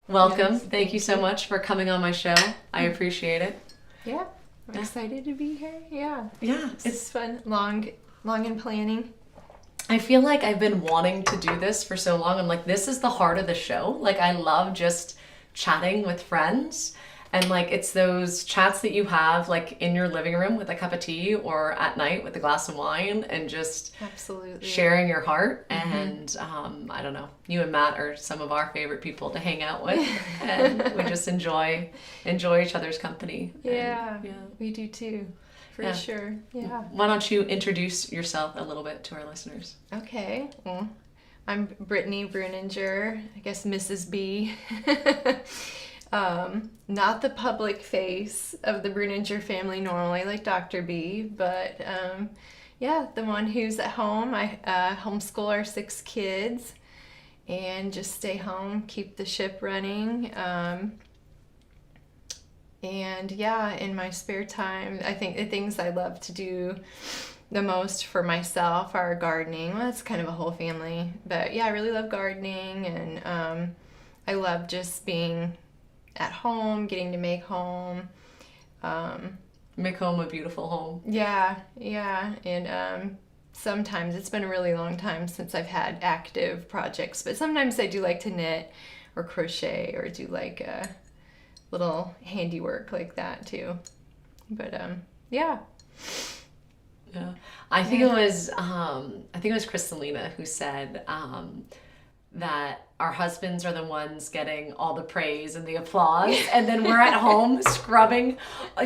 Welcome. Yes, Thank you so much for coming on my show. I appreciate it. Yeah, I'm excited to be here. Yeah. Yeah, It's fun. Long in planning. I feel like I've been wanting to do this for so long. I'm like, this is the heart of the show. Like, I love just chatting with friends. And like, it's those chats that you have like in your living room with a cup of tea or at night with a glass of wine and just Absolutely. sharing your heart. And I don't know, you and Matt are some of our favorite people to hang out with. And we just enjoy each other's company. Yeah, And, we do too. For Yeah. sure. Yeah. Why don't you introduce yourself a little bit to our listeners? Okay. Well, I'm Brittany Breuninger, I guess Mrs. B. Not the public face of the Breuninger family normally, like Dr. B, but yeah, the one who's at home. I homeschool our 6 kids and just stay home, keep the ship running. And yeah, in my spare time, I think the things I love to do the most for myself are gardening. Well, that's kind of a whole family, but yeah, I really love gardening, and I love just being at home, getting to make home. Make home a beautiful home. Yeah, and sometimes it's been a really long time since I've had active projects, but sometimes I do like to knit or crochet or do like a little handiwork like that too. But yeah. Yeah, I think it was Kristalina who said that our husbands are the ones getting all the praise and the applause, and then we're at home scrubbing,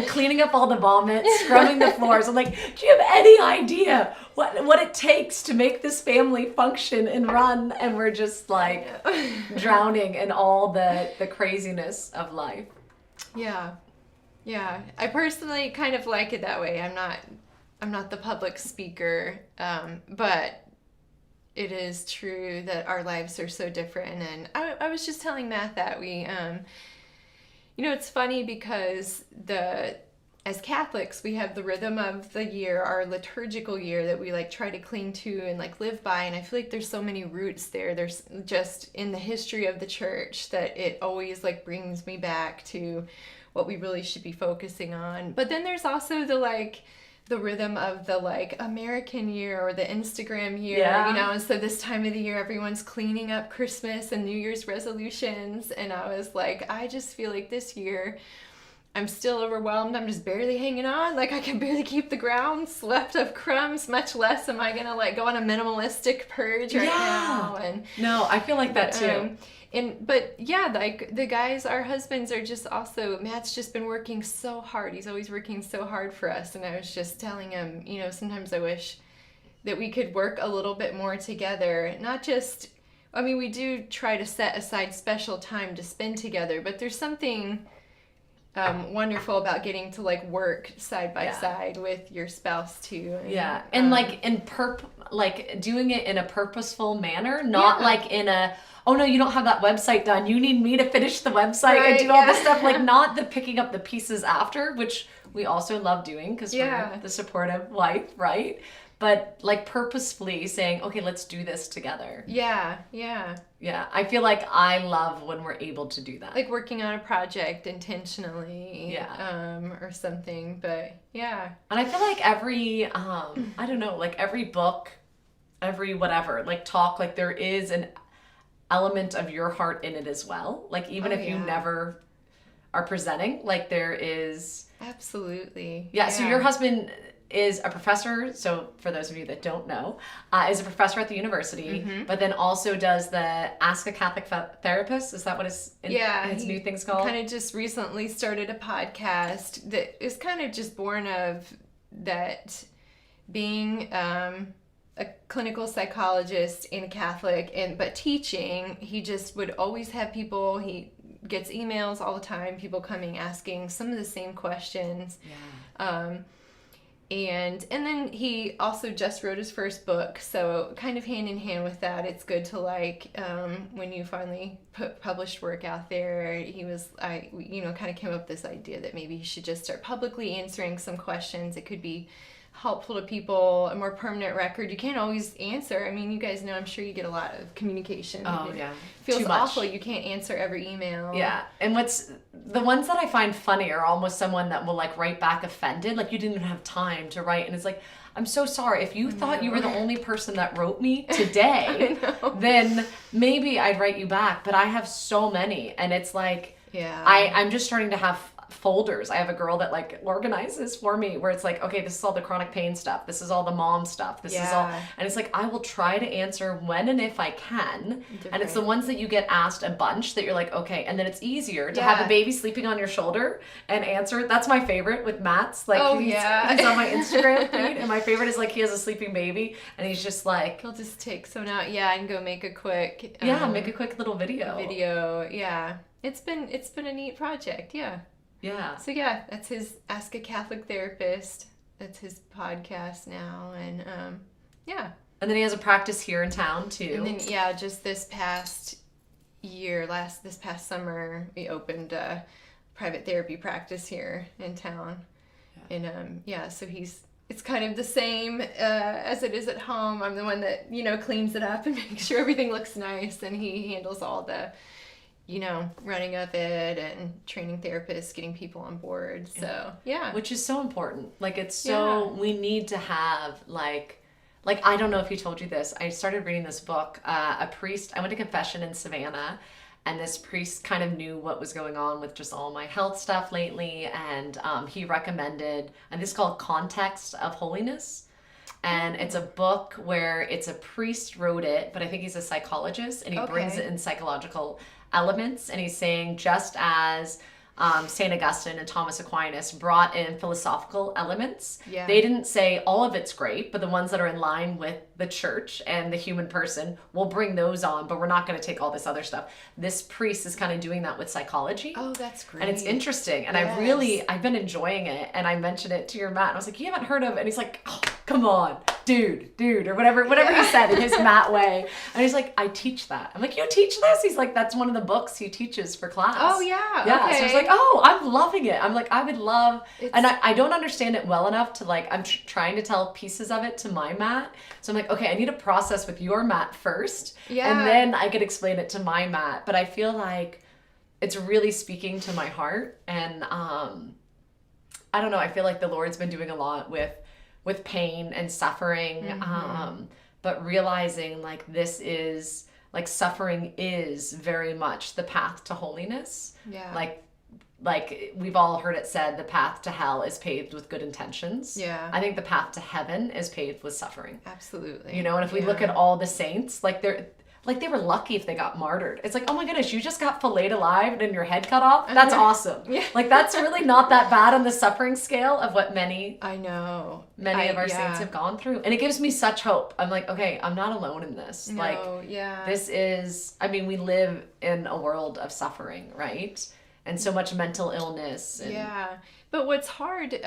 cleaning up all the vomit, scrubbing the floors. I'm like, do you have any idea what it takes to make this family function and run? And we're just like drowning in all the craziness of life. Yeah. I personally kind of like it that way. I'm not the public speaker, but it is true that our lives are so different. And I was just telling Matt that we, it's funny because as Catholics, we have the rhythm of the year, our liturgical year that we like try to cling to and like live by. And I feel like there's so many roots there. There's just in the history of the church that it always like brings me back to what we really should be focusing on. But then there's also the rhythm of the like American year or the Instagram year, and so this time of the year everyone's cleaning up Christmas and New Year's resolutions, and I was like, I just feel like this year I'm still overwhelmed. I'm just barely hanging on. Like, I can barely keep the grounds left of crumbs, much less am I gonna like go on a minimalistic purge right now. And no, I feel like that too. But yeah, like the guys, our husbands are just also, Matt's just been working so hard. He's always working so hard for us. And I was just telling him, sometimes I wish that we could work a little bit more together. Not just, we do try to set aside special time to spend together, but there's something wonderful about getting to like work side by side with your spouse too. And like doing it in a purposeful manner, not like in a, oh no, you don't have that website done, you need me to finish the website and do all this stuff, like not the picking up the pieces after, which we also love doing because we're the supportive wife, right? But like purposefully saying, okay, let's do this together. Yeah. I feel like I love when we're able to do that. Like working on a project intentionally. Or something. But yeah. And I feel like every, I don't know, like every book, every whatever, like talk, like there is an element of your heart in it as well. Like even if you never are presenting, like there is. Absolutely. Yeah. So your husband is a professor, so for those of you that don't know, is a professor at the university, but then also does the Ask a Catholic Therapist. Is that what his new thing's called? Kind of just recently started a podcast that is kind of just born of that being a clinical psychologist and a Catholic, but teaching, he just would always have people, he gets emails all the time, people coming asking some of the same questions. And then he also just wrote his first book, so kind of hand in hand with that, it's good to like, when you finally put published work out there, kind of came up with this idea that maybe he should just start publicly answering some questions. It could be helpful to people, a more permanent record. You can't always answer. I mean, you guys know, I'm sure you get a lot of communication. Oh, yeah. It feels Too much. awful. You can't answer every email. Yeah. And what's the ones that I find funny are almost someone that will like write back offended. Like you didn't even have time to write. And it's like, I'm so sorry. If you thought you were the only person that wrote me today, then maybe I'd write you back. But I have so many. And it's like, Yeah. I'm just starting to have folders. I have a girl that like organizes for me where it's like, okay, this is all the chronic pain stuff. This is all the mom stuff. This is all, and it's like, I will try to answer when and if I can. And it's the ones that you get asked a bunch that you're like, okay. And then it's easier to have a baby sleeping on your shoulder and answer. That's my favorite with Matt's. Like, he's on my Instagram feed. And my favorite is like, he has a sleeping baby and he's just like, he'll just take someone out. Yeah. And go make a quick, make a quick little video. Yeah. It's been a neat project. Yeah. Yeah. So yeah, that's his Ask a Catholic Therapist. That's his podcast now, and yeah. And then he has a practice here in town too. And then just this past summer, we opened a private therapy practice here in town, and so it's kind of the same as it is at home. I'm the one that cleans it up and makes sure everything looks nice, and he handles all the running of it and training therapists, getting people on board. So, yeah. Which is so important. Like, it's so, we need to have, like, I don't know if he told you this. I started reading this book. A priest, I went to confession in Savannah, and this priest kind of knew what was going on with just all my health stuff lately. And he recommended, and this is called Context of Holiness. And it's a book where it's a priest wrote it, but I think he's a psychologist, and he brings it in psychological elements, and he's saying just as St. Augustine and Thomas Aquinas brought in philosophical elements, they didn't say all of it's great, but the ones that are in line with the church and the human person, we'll bring those on, but we're not going to take all this other stuff. This priest is kind of doing that with psychology. Oh, that's great. And it's interesting, and I've been enjoying it, and I mentioned it to your Matt, and I was like, you haven't heard of it? And he's like, oh, come on, dude, or whatever he said in his Matt way. And he's like, I teach that. I'm like, you teach this? He's like, that's one of the books he teaches for class. Oh, yeah. Yeah. Okay. So I was like, oh, I'm loving it. I'm like, I would love, and I don't understand it well enough to like, I'm trying to tell pieces of it to my Matt. So I'm like, okay, I need to process with your Matt first. Yeah. And then I could explain it to my Matt. But I feel like it's really speaking to my heart. And I don't know, I feel like the Lord's been doing a lot with pain and suffering, but realizing like this is, like suffering is very much the path to holiness. Yeah. Like we've all heard it said, the path to hell is paved with good intentions. Yeah. I think the path to heaven is paved with suffering. Absolutely. And if we look at all the saints, like they were lucky if they got martyred. It's like, oh my goodness, you just got filleted alive and your head cut off. That's awesome. Yeah. Like that's really not that bad on the suffering scale of what many of our saints have gone through. And it gives me such hope. I'm like, okay, I'm not alone in this. This is, I mean, we live in a world of suffering, right? And so much mental illness. But what's hard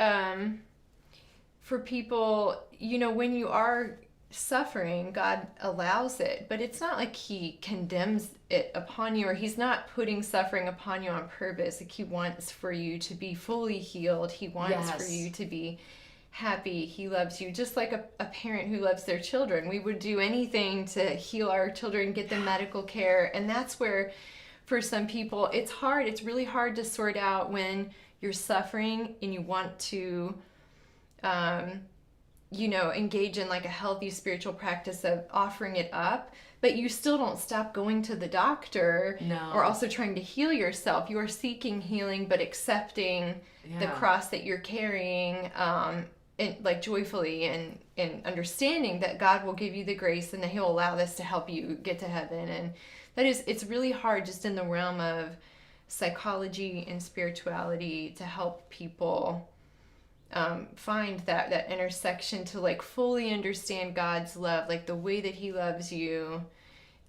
for people, when you are suffering, God allows it, but it's not like he condemns it upon you, or he's not putting suffering upon you on purpose. Like he wants for you to be fully healed. He wants for you to be happy. He loves you just like a parent who loves their children. We would do anything to heal our children, get them medical care. And that's where for some people it's hard. It's really hard to sort out when you're suffering and you want to engage in like a healthy spiritual practice of offering it up, but you still don't stop going to the doctor or also trying to heal yourself. You are seeking healing, but accepting the cross that you're carrying, and like joyfully and understanding that God will give you the grace and that he'll allow this to help you get to heaven. And it's really hard just in the realm of psychology and spirituality to help people find that intersection to like fully understand God's love, like the way that he loves you.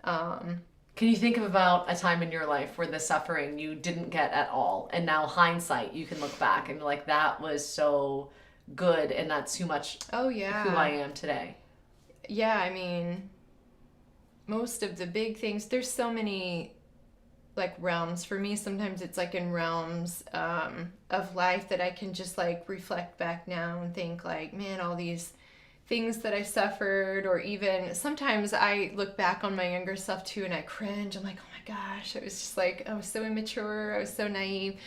Can you think about a time in your life where the suffering you didn't get at all, and now hindsight you can look back and be like, that was so good and that's too much who I am today? Yeah, I mean, most of the big things, there's so many like realms. For me, sometimes it's like in realms of life that I can just like reflect back now and think like, man, all these things that I suffered, or even sometimes I look back on my younger self too and I cringe. I'm like, oh my gosh, it was just like, I was so immature, I was so naive.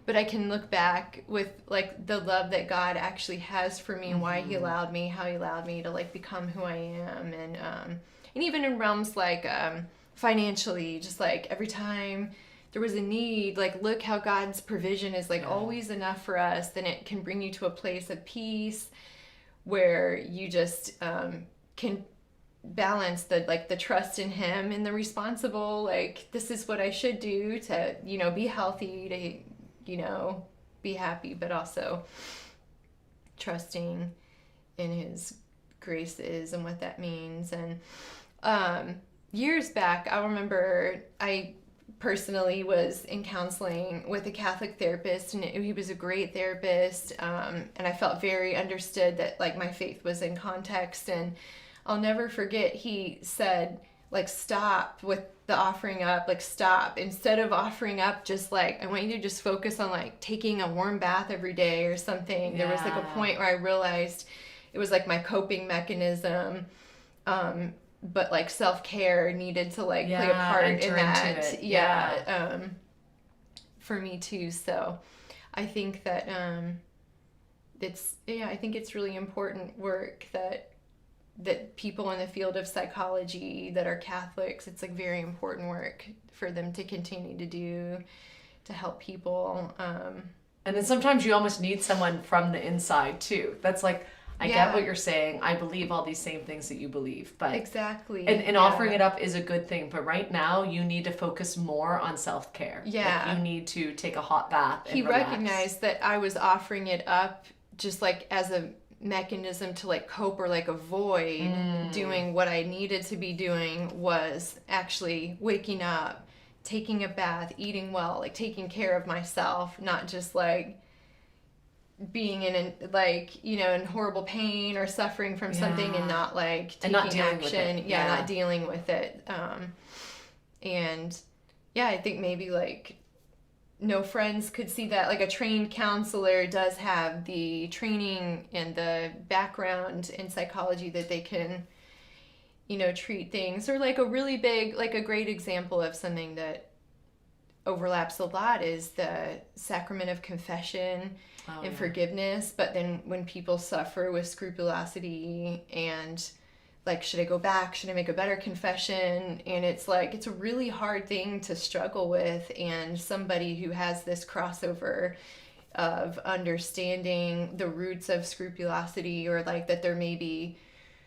But I can look back with like the love that God actually has for me and why he allowed me, how he allowed me to like become who I am. And even in realms like financially, just like every time there was a need, like look how God's provision is like always enough for us, then it can bring you to a place of peace where you just can balance the trust in him and the responsible, like this is what I should do to, you know, be healthy, to, you know, be happy, but also trusting in his graces and what that means. And years back, I remember I personally was in counseling with a Catholic therapist, and he was a great therapist, and I felt very understood that like my faith was in context. And I'll never forget, he said like, stop with the offering up, like stop, instead of offering up, just like, I want you to just focus on like taking a warm bath every day or something. There was like a point where I realized it was like my coping mechanism, but like self-care needed to like play a part in that. For me too. So I think that I think it's really important work that people in the field of psychology that are Catholics, it's like very important work for them to continue to do to help people. And then sometimes you almost need someone from the inside too. That's like, I get what you're saying. I believe all these same things that you believe, but exactly. And offering it up is a good thing. But right now, you need to focus more on self-care. Yeah, like you need to take a hot bath. And he relax. recognized that I was offering it up just like as a mechanism to like cope or like avoid doing what I needed to be doing, was actually waking up, taking a bath, eating well, like taking care of myself, not just like being in like, you know, in horrible pain or suffering from something and not like taking action. Not dealing with it. And I think maybe like no friends could see that. Like a trained counselor does have the training and the background in psychology that they can, you know, treat things. Or like a really big, like a great example of something that overlaps a lot is the sacrament of confession and forgiveness. But then when people suffer with scrupulosity and like, should I go back? Should I make a better confession? And it's like, it's a really hard thing to struggle with. And somebody who has this crossover of understanding the roots of scrupulosity, or like that there may be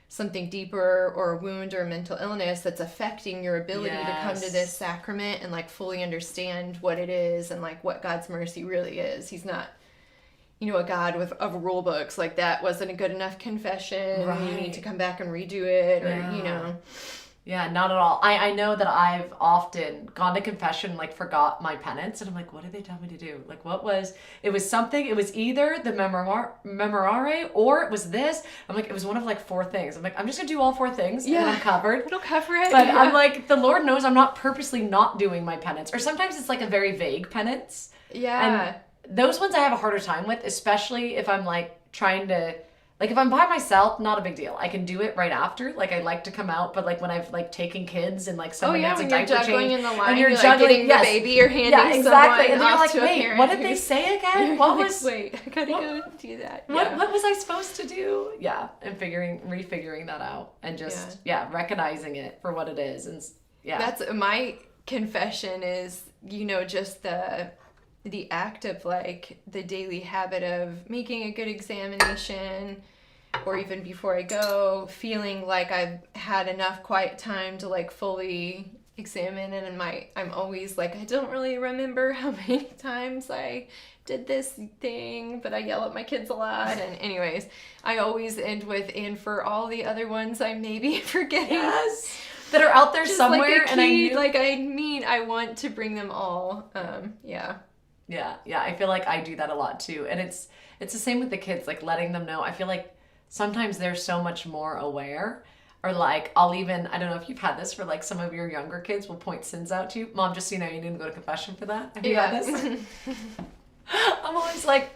something deeper or a wound or a mental illness that's affecting your ability to come to this sacrament and like fully understand what it is and like what God's mercy really is. He's not, you know, a God of rule books, like that wasn't a good enough confession. Right. You need to come back and redo it, or, you know. Yeah, not at all. I know that I've often gone to confession, like forgot my penance, and I'm like, what did they tell me to do? Like, it was something, it was either the memorare or it was this. I'm like, it was one of like 4 things. I'm like, I'm just gonna do all 4 things and I'm covered. It'll cover it. But I'm like, the Lord knows I'm not purposely not doing my penance. Or sometimes it's like a very vague penance. Yeah. And those ones I have a harder time with, especially if I'm like trying to, like if I'm by myself, not a big deal. I can do it right after. Like I like to come out, but like when I've like taken kids and like someone needs a diaper change. When you're juggling in the line, and you're juggling, like getting the baby or handing someone and off like, to a parent. What did they say again? What was? Wait, I gotta go do that. What was I supposed to do? Yeah, and refiguring that out, and just recognizing it for what it is, and That's my confession is, you know, just the act of like the daily habit of making a good examination, or even before I go, feeling like I've had enough quiet time to like fully examine it. And I'm always like, I don't really remember how many times I did this thing, but I yell at my kids a lot. And anyways, I always end with, and for all the other ones I may be forgetting. That are out there just somewhere. Like and I want to bring them all. Yeah, I feel like I do that a lot too. And it's the same with the kids, like letting them know. I feel like sometimes they're so much more aware Or like, I'll even, I don't know if you've had this, for like some of your younger kids will point sins out to you. Mom, just so you know, you need to go to confession for that. Have you had this? I'm always like,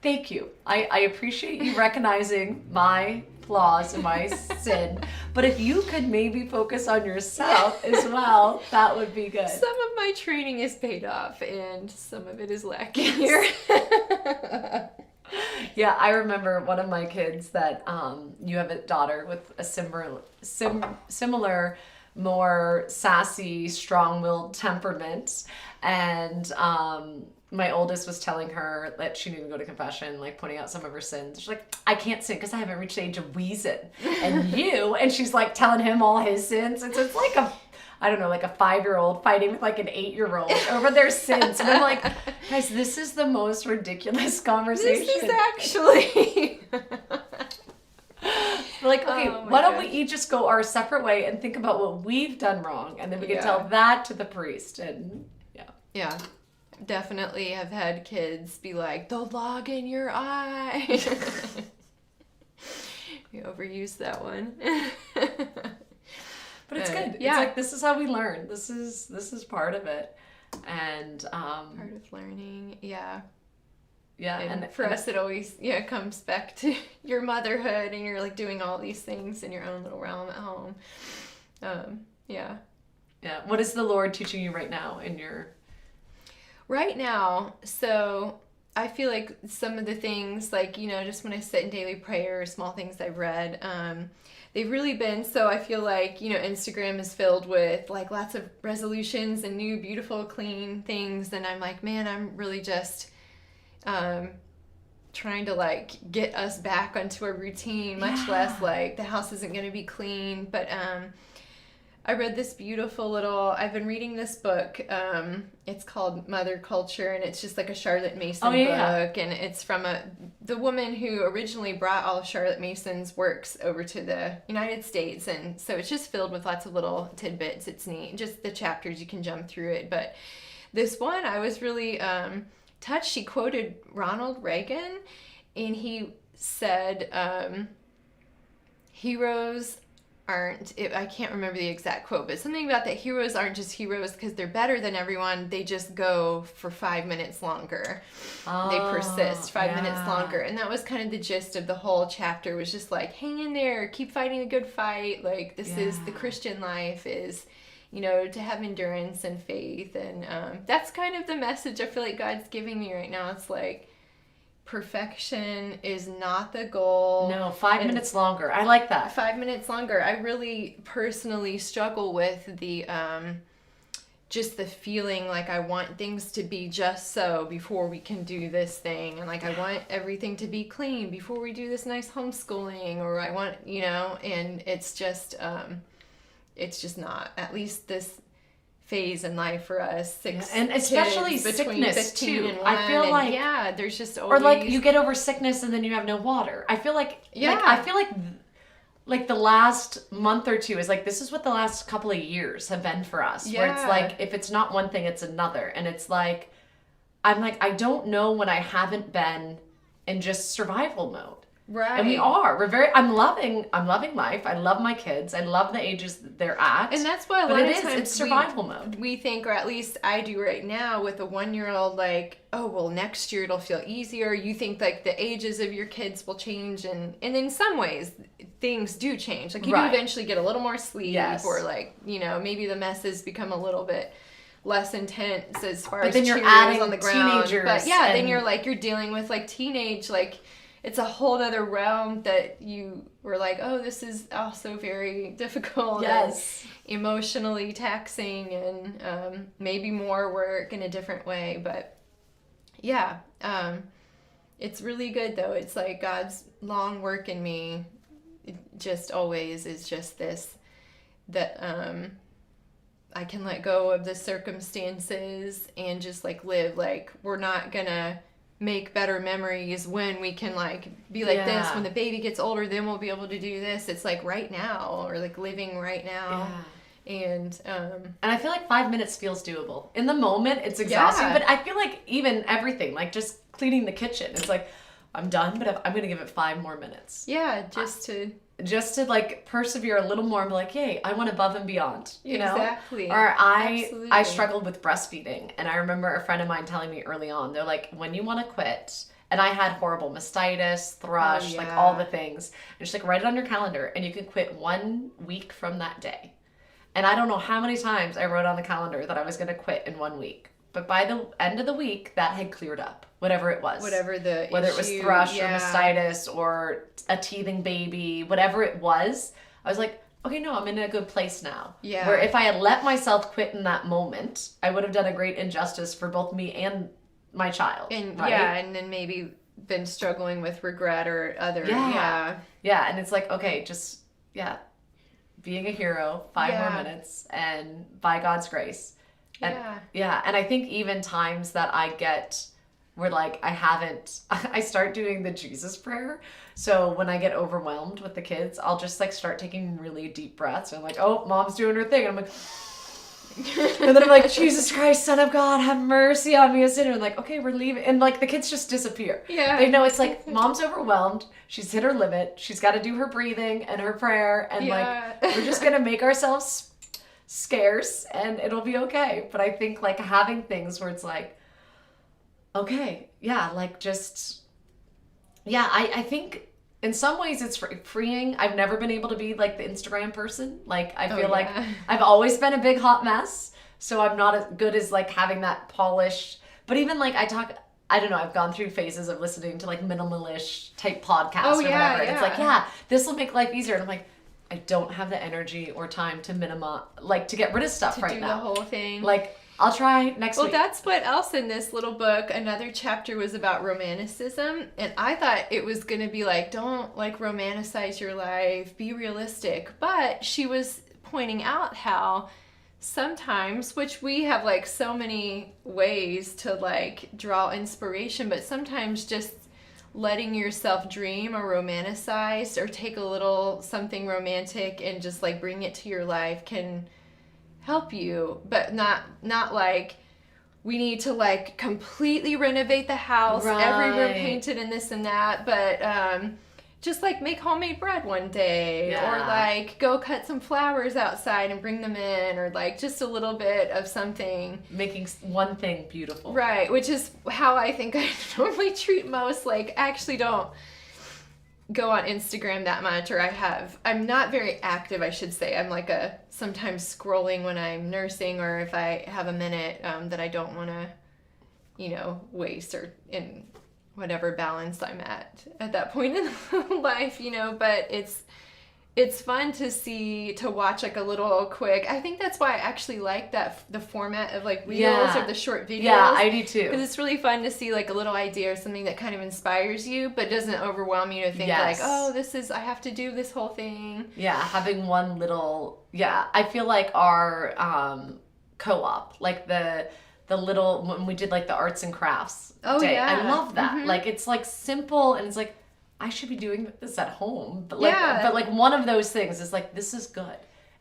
thank you. I appreciate you recognizing my flaws and my sin. But if you could maybe focus on yourself as well, that would be good. Some of my training is paid off and some of it is lacking here. Yeah, I remember one of my kids that you have a daughter with a similar, more sassy, strong-willed temperament, and my oldest was telling her that she needed to go to confession, like pointing out some of her sins. She's like, I can't sin because I haven't reached the age of reason. And she's like telling him all his sins. And so it's like I don't know, like a 5-year-old fighting with like an 8-year-old over their sins. And I'm like, guys, this is the most ridiculous conversation. This is actually... We're like, okay, why don't we each just go our separate way and think about what we've done wrong, and then we can tell that to the priest. And yeah, definitely have had kids be like, the log in your eye. We overused that one. But it's good. Yeah. It's like, this is how we learn. This is part of it. And part of learning, yeah. Yeah, and for us, it always comes back to your motherhood, and you're like doing all these things in your own little realm at home. Yeah. What is the Lord teaching you right now in your? Right now, so I feel like some of the things, like, just when I sit in daily prayer, small things I've read, they've really been, so I feel like, Instagram is filled with like lots of resolutions and new, beautiful, clean things. And I'm like, man, I'm really just trying to like get us back onto a routine, much less like the house isn't going to be clean. But I read this beautiful I've been reading this book. It's called Mother Culture, and it's just like a Charlotte Mason book. And it's from the woman who originally brought all of Charlotte Mason's works over to the United States. And so it's just filled with lots of little tidbits. It's neat. Just the chapters, you can jump through it. But this one, I was really touched. She quoted Ronald Reagan, and he said, heroes aren't, I can't remember the exact quote, but something about that heroes aren't just heroes because they're better than everyone. They just go for 5 minutes longer. They persist 5 minutes longer. And that was kind of the gist of the whole chapter, was just like, hang in there, keep fighting the good fight. Like, this is the Christian life, is to have endurance and faith. And that's kind of the message I feel like God's giving me right now. It's like, perfection is not the goal. No, 5 minutes longer. I like that. 5 minutes longer. I really personally struggle with the just the feeling like I want things to be just so before we can do this thing, and like I want everything to be clean before we do this nice homeschooling, or I want, and it's just not, at least this phase in life for us, 6 and especially kids between sickness 15 too. and 1, I feel like there's just always, or like you get over sickness and then you have no water. I feel like like the last month or two is like, this is what the last couple of years have been for us, where it's like, if it's not one thing, it's another. And it's like, I'm like, I don't know when I haven't been in just survival mode. Right. And we are. I'm loving life. I love my kids. I love the ages that they're at. And that's why a lot of times it's survival mode. We think, or at least I do right now with a 1-year-old, like, oh, well, next year it'll feel easier. You think like the ages of your kids will change, and in some ways things do change. Like, you do eventually get a little more sleep, or like, maybe the messes become a little bit less intense as far as then you're adding on the ground. Teenagers. But then you're dealing with like teenage, like, it's a whole other realm that you were like, oh, this is also very difficult. Yes. And emotionally taxing, and maybe more work in a different way. But it's really good though. It's like God's long work in me. It just always is just this, that I can let go of the circumstances and just like live. Like, we're not gonna make better memories when we can like be like this. When the baby gets older, then we'll be able to do this. It's like right now, or like living right now. And I feel like 5 minutes feels doable. In the moment, it's exhausting, but I feel like even everything, like just cleaning the kitchen, it's like, I'm done, but I'm going to give it 5 more minutes. Yeah, just to just to like persevere a little more and be like, hey, I went above and beyond, you know? Exactly. Or I Absolutely. struggled with breastfeeding, and I remember a friend of mine telling me early on, they're like, when you want to quit, and I had horrible mastitis, thrush, like all the things, and just like write it on your calendar, and you can quit 1 week from that day. And I don't know how many times I wrote on the calendar that I was going to quit in 1 week. But by the end of the week, that had cleared up, whatever it was. Whether it was thrush or mastitis or a teething baby, whatever it was, I was like, okay, no, I'm in a good place now. Yeah. Where if I had let myself quit in that moment, I would have done a great injustice for both me and my child. And right? and then maybe been struggling with regret or other. Yeah, and it's like, okay, just, being a hero, 5 more minutes, and by God's grace. And, and I think even times that I get where like I start doing the Jesus prayer. So when I get overwhelmed with the kids, I'll just like start taking really deep breaths. And I'm like, oh, mom's doing her thing. And I'm like, and then I'm like, Jesus Christ, Son of God, have mercy on me, a sinner. And like, okay, we're leaving. And like the kids just disappear. Yeah. They know it's like, mom's overwhelmed. She's hit her limit. She's got to do her breathing and her prayer. And like, we're just going to make ourselves scarce and it'll be okay. But I think like having things where it's like, okay, like just, I think in some ways it's freeing. I've never been able to be like the Instagram person. Like I feel like I've always been a big hot mess. So I'm not as good as like having that polished, but even like I don't know, I've gone through phases of listening to like minimalish type podcasts or whatever. And it's like, this will make life easier. And I'm like, I don't have the energy or time to to get rid of stuff right now. To do the whole thing. Like, I'll try next week. Well, that's what else in this little book. Another chapter was about romanticism. And I thought it was going to be like, don't like romanticize your life, be realistic. But she was pointing out how sometimes, which we have like so many ways to like draw inspiration, but sometimes just letting yourself dream or romanticize or take a little something romantic and just like bring it to your life can help you, but not like we need to like completely renovate the house, every room painted and this and that, but just like make homemade bread one day or like go cut some flowers outside and bring them in, or like just a little bit of something, making one thing beautiful, right? Which is how I think I normally treat most. Like I actually don't go on Instagram that much, or I'm not very active, I should say. I'm like sometimes scrolling when I'm nursing, or if I have a minute that I don't want to waste, or in whatever balance I'm at that point in life, but it's fun to watch like a little quick. I think that's why I actually like the format of like reels or the short videos. Yeah, I do too. Because it's really fun to see like a little idea or something that kind of inspires you, but doesn't overwhelm you to think like, oh, I have to do this whole thing. Yeah, having one little, I feel like our co-op, like the little, when we did like the arts and crafts day. I love that. Mm-hmm. Like it's like simple, and it's like, I should be doing this at home. But like one of those things is like, this is good.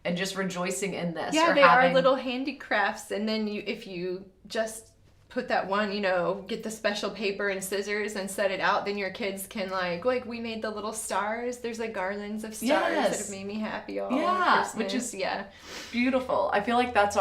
And just rejoicing in this. Yeah, they are little handicrafts. And then if you just put that one, get the special paper and scissors and set it out, then your kids can like we made the little stars. There's like garlands of stars that have made me happy all Christmas. Which is beautiful. I feel like that's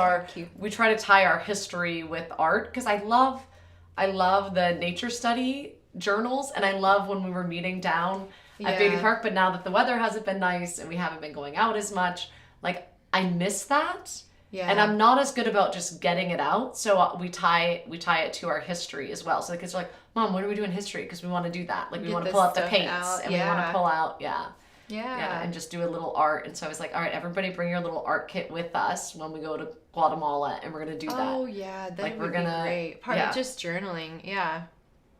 we try to tie our history with art, because I love the nature study journals, and I love when we were meeting down at Baby Park, but now that the weather hasn't been nice and we haven't been going out as much, like I miss that. Yeah. And I'm not as good about just getting it out, so we tie it to our history as well. So the kids are like, Mom, what are we doing history? Because we want to do that. Like we want to pull out the paints and we want to pull out and just do a little art. And so I was like, all right, everybody bring your little art kit with us when we go to Guatemala, and we're gonna do that. Oh yeah, that would be great. Part of just journaling,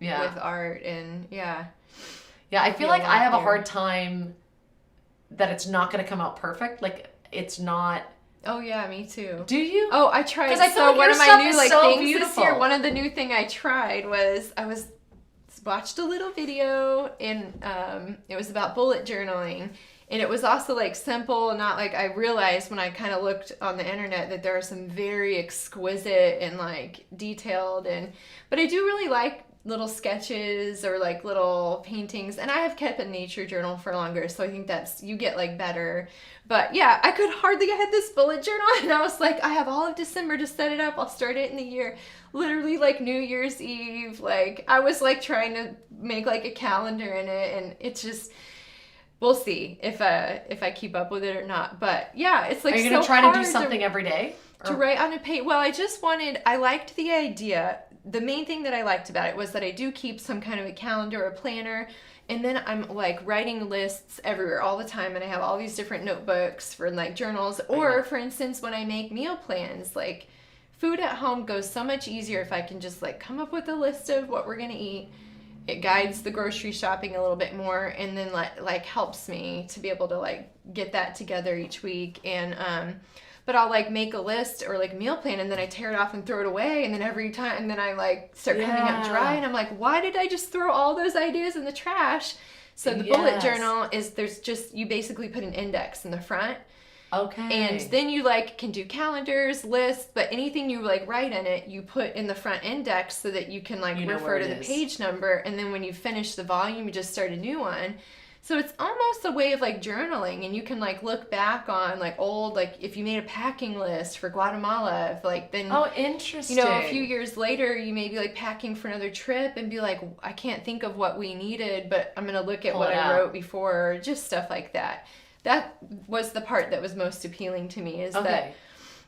with art, and I feel like I have a hard time that it's not going to come out perfect. Like it's not. Oh yeah, me too. Do you? Oh, I tried. Because I feel like one of my new things beautiful. This year. One of the new thing I tried was watched a little video, and it was about bullet journaling, And it was also like simple, not like I realized when I kind of looked on the internet that there are some very exquisite and like detailed but I do really like little sketches or like little paintings, and I have kept a nature journal for longer, so I think you get like better. But yeah, I could hardly get this bullet journal, and I was like, I have all of December to set it up. I'll start it in the year. Literally like New Year's Eve, like I was like trying to make like a calendar in it, and it's just, we'll see if I keep up with it or not. But yeah, it's like, are you gonna try to do something every day to write on a page? Well, I liked the idea. The main thing that I liked about it was that I do keep some kind of a calendar or planner, and then I'm like writing lists everywhere all the time, and I have all these different notebooks for like journals. Or for instance, when I make meal plans, like food at home goes so much easier if I can just like come up with a list of what we're gonna eat. It guides the grocery shopping a little bit more, and then like helps me to be able to like get that together each week. And but I'll like make a list or like a meal plan, and then I tear it off and throw it away, and then every time, and then I like start coming up dry, and I'm like, why did I just throw all those ideas in the trash? So the bullet journal is, you basically put an index in the front. Okay. And then you like can do calendars, lists, but anything you like write in it, you put in the front index so that you can like refer to the page number, and then when you finish the volume, you just start a new one. So it's almost a way of like journaling, and you can like look back on like old, like if you made a packing list for Guatemala, if like then interesting. A few years later you may be like packing for another trip and be like, I can't think of what we needed, but I'm gonna look at what I wrote before, or just stuff like that. That was the part that was most appealing to me, is that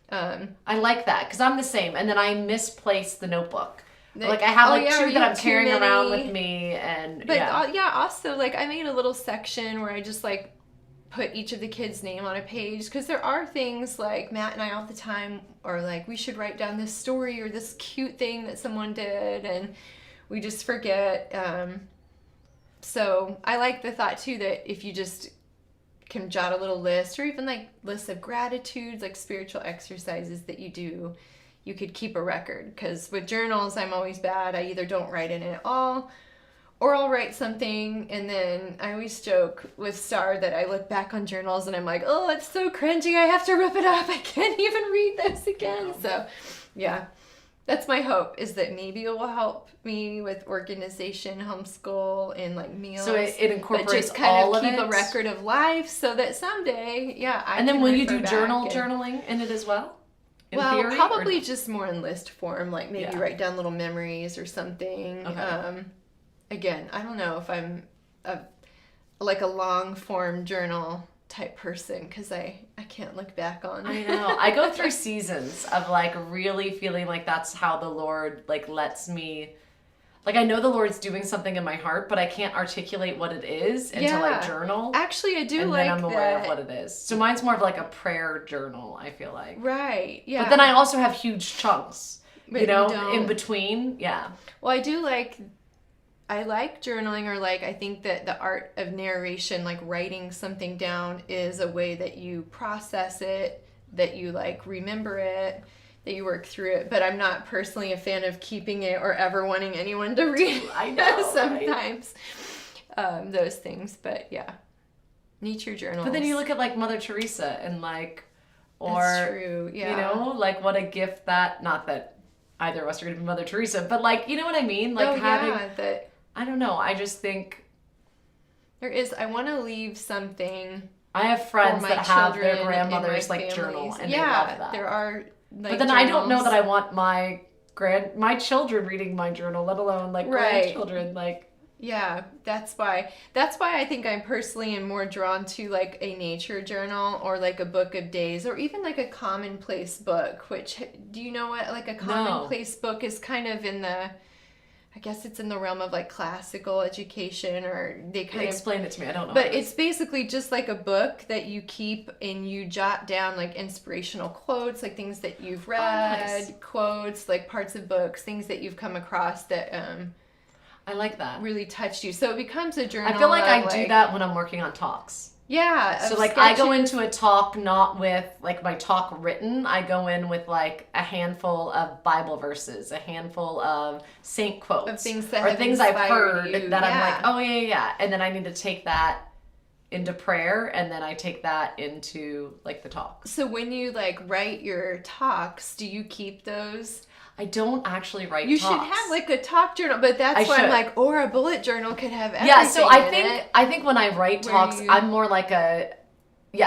I like that, because I'm the same, and then I misplaced the notebook. Like I have two that I'm carrying around with me, and also like I made a little section where I just like put each of the kids' name on a page, because there are things like Matt and I all the time are like, we should write down this story or this cute thing that someone did, and we just forget. So I like the thought too that if you just can jot a little list, or even like lists of gratitudes, like spiritual exercises that you do, you could keep a record. Because with journals, I'm always bad. I either don't write in it at all, or I'll write something, and then I always joke with Star that I look back on journals and I'm like, oh, it's so cringy, I have to rip it up, I can't even read this again. So yeah, that's my hope, is that maybe it will help me with organization, homeschool, and like meals. So it incorporates but just kind all of keep it. A record of life, so that someday, I and then can will you refer do back journaling in it as well? In well, theory, probably just more in list form, like maybe write down little memories or something. Okay. Again, I don't know if I'm a long form journal type person, because I can't look back on it. I know. I go through seasons of like really feeling like that's how the Lord like lets me. Like I know the Lord's doing something in my heart, but I can't articulate what it is until I journal. Actually, I do and like that. And then I'm aware of what it is. So mine's more of like a prayer journal, I feel like. Right, yeah. But then I also have huge chunks, but you know, in between. Yeah. Well, I like journaling, or like I think that the art of narration, like writing something down, is a way that you process it, that you like remember it, that you work through it. But I'm not personally a fan of keeping it or ever wanting anyone to read it. I know, sometimes those things. But yeah, nature journals. But then you look at like Mother Teresa and like, or that's true. Yeah. You know, like what a gift that, not that either of us are going to be Mother Teresa, but like, you know what I mean? Like that. I don't know. I just think I want to leave something. I have friends that have their grandmothers like journal, and they love that. There are. Like, but then journals. I don't know that I want my children reading my journal, let alone like grandchildren. Like yeah, that's why I think I personally am more drawn to like a nature journal, or like a book of days, or even like a commonplace book. Which, do you know what like a commonplace book is? Kind of in the, I guess it's in the realm of like classical education, or they kind of explain it to me. I don't know. But it's basically just like a book that you keep, and you jot down like inspirational quotes, like things that you've read, quotes, like parts of books, things that you've come across that I like that. Really touched you. So it becomes a journal. I feel like I do that when I'm working on talks. Yeah. So like sketches. I go into a talk not with like my talk written. I go in with like a handful of Bible verses, a handful of saint quotes, of things that or things I've heard you. that I'm like, oh yeah. And then I need to take that into prayer, and then I take that into like the talks. So when you like write your talks, do you keep those? I don't actually write You talks. should have like a talk journal, but that's why I'm like, or a bullet journal could have everything. Yeah, so I I think when I write talks, I'm more like a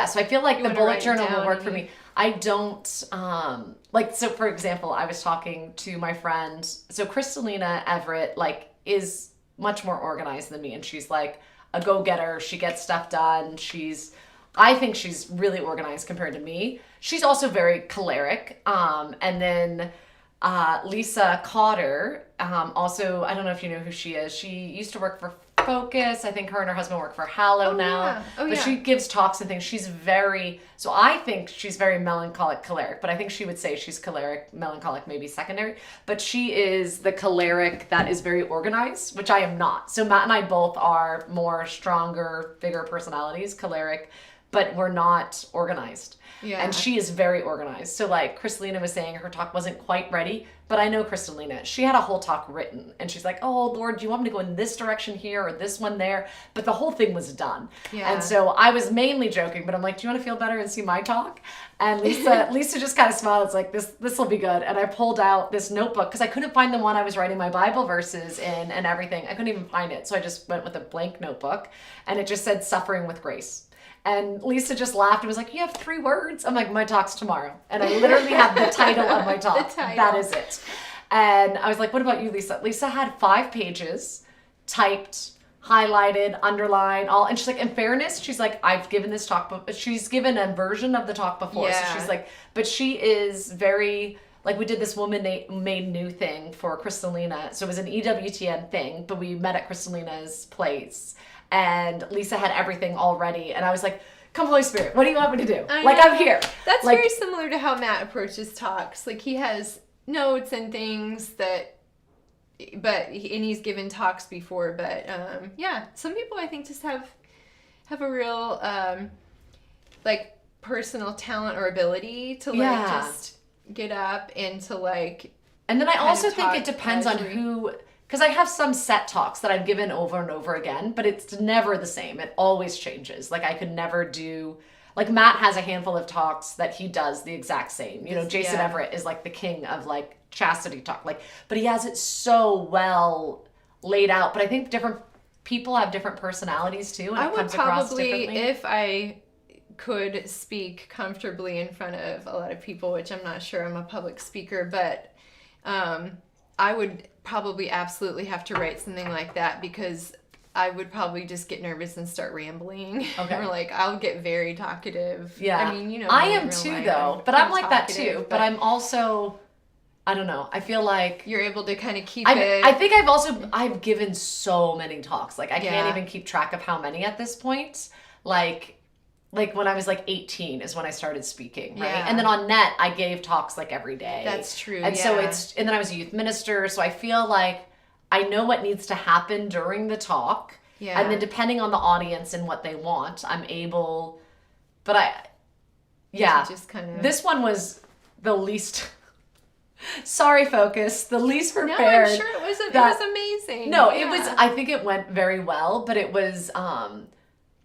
so I feel like the bullet journal will work for me. I don't like, so for example, I was talking to my friend, so Kristalina Everett like is much more organized than me, and she's like a go-getter. She gets stuff done. I think she's really organized compared to me. She's also very choleric. And then Lisa Cotter, also, I don't know if you know who she is. She used to work for Focus. I think her and her husband work for Hallow now. Yeah. But she gives talks and things. So I think she's very melancholic, choleric, but I think she would say she's choleric, melancholic, maybe secondary. But she is the choleric that is very organized, which I am not. So Matt and I both are more stronger, bigger personalities, choleric, but we're not organized. Yeah. And she is very organized. So like Kristalina was saying, her talk wasn't quite ready, but I know Kristalina, she had a whole talk written, and she's like, oh Lord, do you want me to go in this direction here or this one there? But the whole thing was done. Yeah. And so I was mainly joking, but I'm like, do you want to feel better and see my talk? And Lisa just kind of smiled. It's like, this will be good. And I pulled out this notebook because I couldn't find the one I was writing my Bible verses in and everything. I couldn't even find it. So I just went with a blank notebook, and it just said suffering with grace. And Lisa just laughed and was like, you have 3 words? I'm like, my talk's tomorrow. And I literally have the title of my talk. That is it. And I was like, what about you, Lisa? Lisa had 5 pages typed, highlighted, underlined, all. And she's like, in fairness, she's like, I've given this talk, but she's given a version of the talk before. Yeah. So she's like, but she is very, like, we did this Woman Made New thing for Kristalina. So it was an EWTN thing, but we met at Kristalina's place. And Lisa had everything all ready. And I was like, come Holy Spirit, what do you want me to do? I'm here. That's like, very similar to how Matt approaches talks. Like, he has notes and things that, and he's given talks before. But some people I think just have a real, like, personal talent or ability to, like, just get up and to, like. And then I also think it depends on who. Because I have some set talks that I've given over and over again, but it's never the same. It always changes. Like, I could never do, like, Matt has a handful of talks that he does the exact same. You know, Jason Everett is like the king of like chastity talk. Like, but he has it so well laid out. But I think different people have different personalities too, and it comes across differently. If I could speak comfortably in front of a lot of people, which I'm not sure I'm a public speaker, but I would probably absolutely have to write something like that, because I would probably just get nervous and start rambling. Okay. Or like, I'll get very talkative. Yeah. I mean, you know. I am too, though. But I'm like that too. But I'm also, I don't know. I feel like you're able to kind of keep it. I think I've given so many talks. Like, I can't even keep track of how many at this point. Like when I was like 18 is when I started speaking, right? Yeah. And then on net, I gave talks like every day. That's true. And so and then I was a youth minister. So I feel like I know what needs to happen during the talk. Yeah. And then depending on the audience and what they want, I'm able, just kind of. This one was the least, sorry, Focus, the least prepared. No, I'm sure it was amazing. No, it was, I think it went very well, but it was,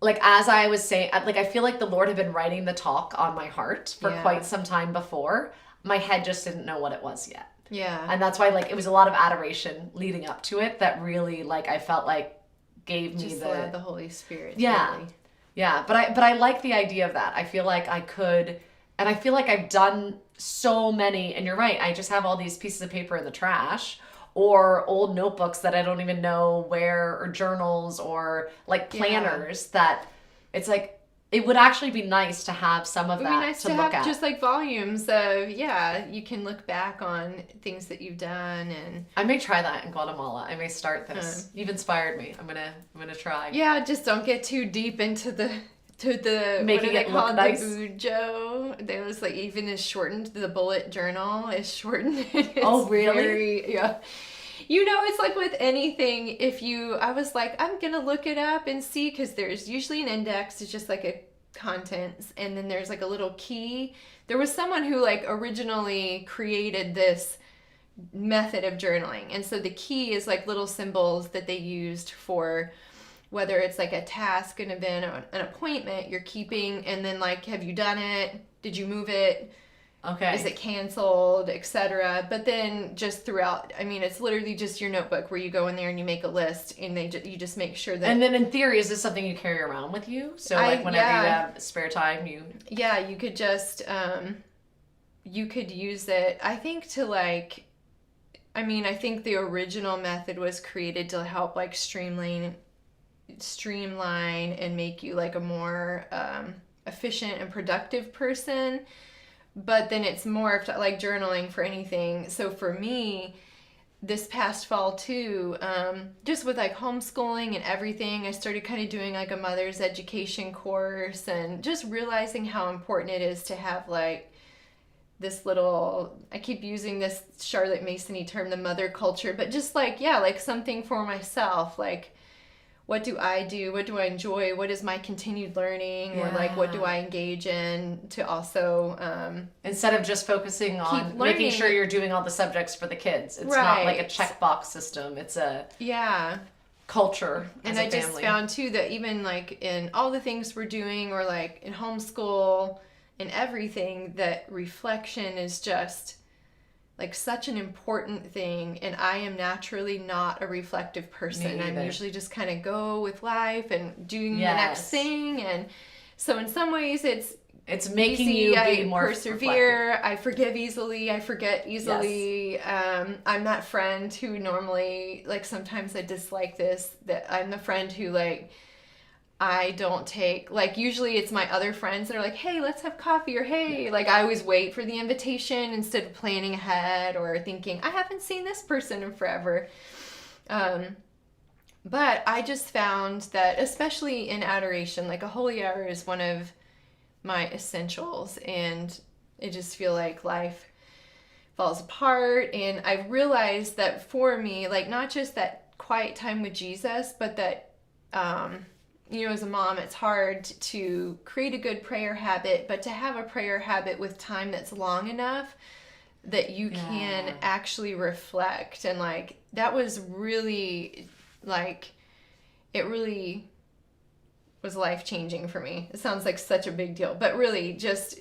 like, as I was saying, like, I feel like the Lord had been writing the talk on my heart for quite some time before. My head just didn't know what it was yet. Yeah. And that's why, like, it was a lot of adoration leading up to it that really, like, I felt like gave me the Holy Spirit. Yeah. Really. Yeah. But I like the idea of that. I feel like I could, and I feel like I've done so many, and you're right, I just have all these pieces of paper in the trash, or old notebooks that I don't even know where, or journals, or like planners that it's like, it would actually be nice to have some of that to look at. It would be nice to have just like volumes of, you can look back on things that you've done. And I may try that in Guatemala. I may start this. You've inspired me. I'm gonna try. Yeah, just don't get too deep into the making it look nice. The bujo. There was like, even is shortened. The bullet journal is shortened. Oh, really? Yeah. You know, it's like with anything, I was like, I'm going to look it up and see, because there's usually an index. It's just like a contents, and then there's like a little key. There was someone who like originally created this method of journaling. And so the key is like little symbols that they used for whether it's like a task, an event, or an appointment you're keeping, and then like, have you done it? Did you move it? Okay. Is it canceled, etc. But then just throughout, I mean, it's literally just your notebook where you go in there and you make a list, and you just make sure that. And then in theory, is this something you carry around with you? So like whenever you have spare time, you. Yeah, you could just you could use it. I think to like, I mean, I think the original method was created to help like streamline and make you like a more efficient and productive person. But then it's more like journaling for anything. So for me, this past fall too, just with like homeschooling and everything, I started kind of doing like a mother's education course, and just realizing how important it is to have like this little, I keep using this Charlotte Mason-y term, the mother culture, but just like, yeah, like something for myself, like, what do I do? What do I enjoy? What is my continued learning? Or like, what do I engage in to also instead of just focusing on making sure you're doing all the subjects for the kids. It's not like a checkbox system. It's a culture as a family. Just found too that even like in all the things we're doing, or like in homeschool and everything, that reflection is just like such an important thing, and I am naturally not a reflective person. I'm usually just kind of go with life and doing the next thing, and so in some ways it's making you be more persevere. Reflective. I forgive easily. I forget easily. Yes. I'm that friend who normally, like, sometimes I dislike this, that I'm the friend who like, I don't take, like, usually it's my other friends that are like, hey, let's have coffee, or hey, like, I always wait for the invitation instead of planning ahead or thinking, I haven't seen this person in forever. But I just found that, especially in adoration, like a holy hour is one of my essentials, and I just feel like life falls apart. And I've realized that for me, like, not just that quiet time with Jesus, but that, you know, as a mom, it's hard to create a good prayer habit, but to have a prayer habit with time that's long enough that you can actually reflect. And like, that was really, like, it really was life-changing for me. It sounds like such a big deal, but really just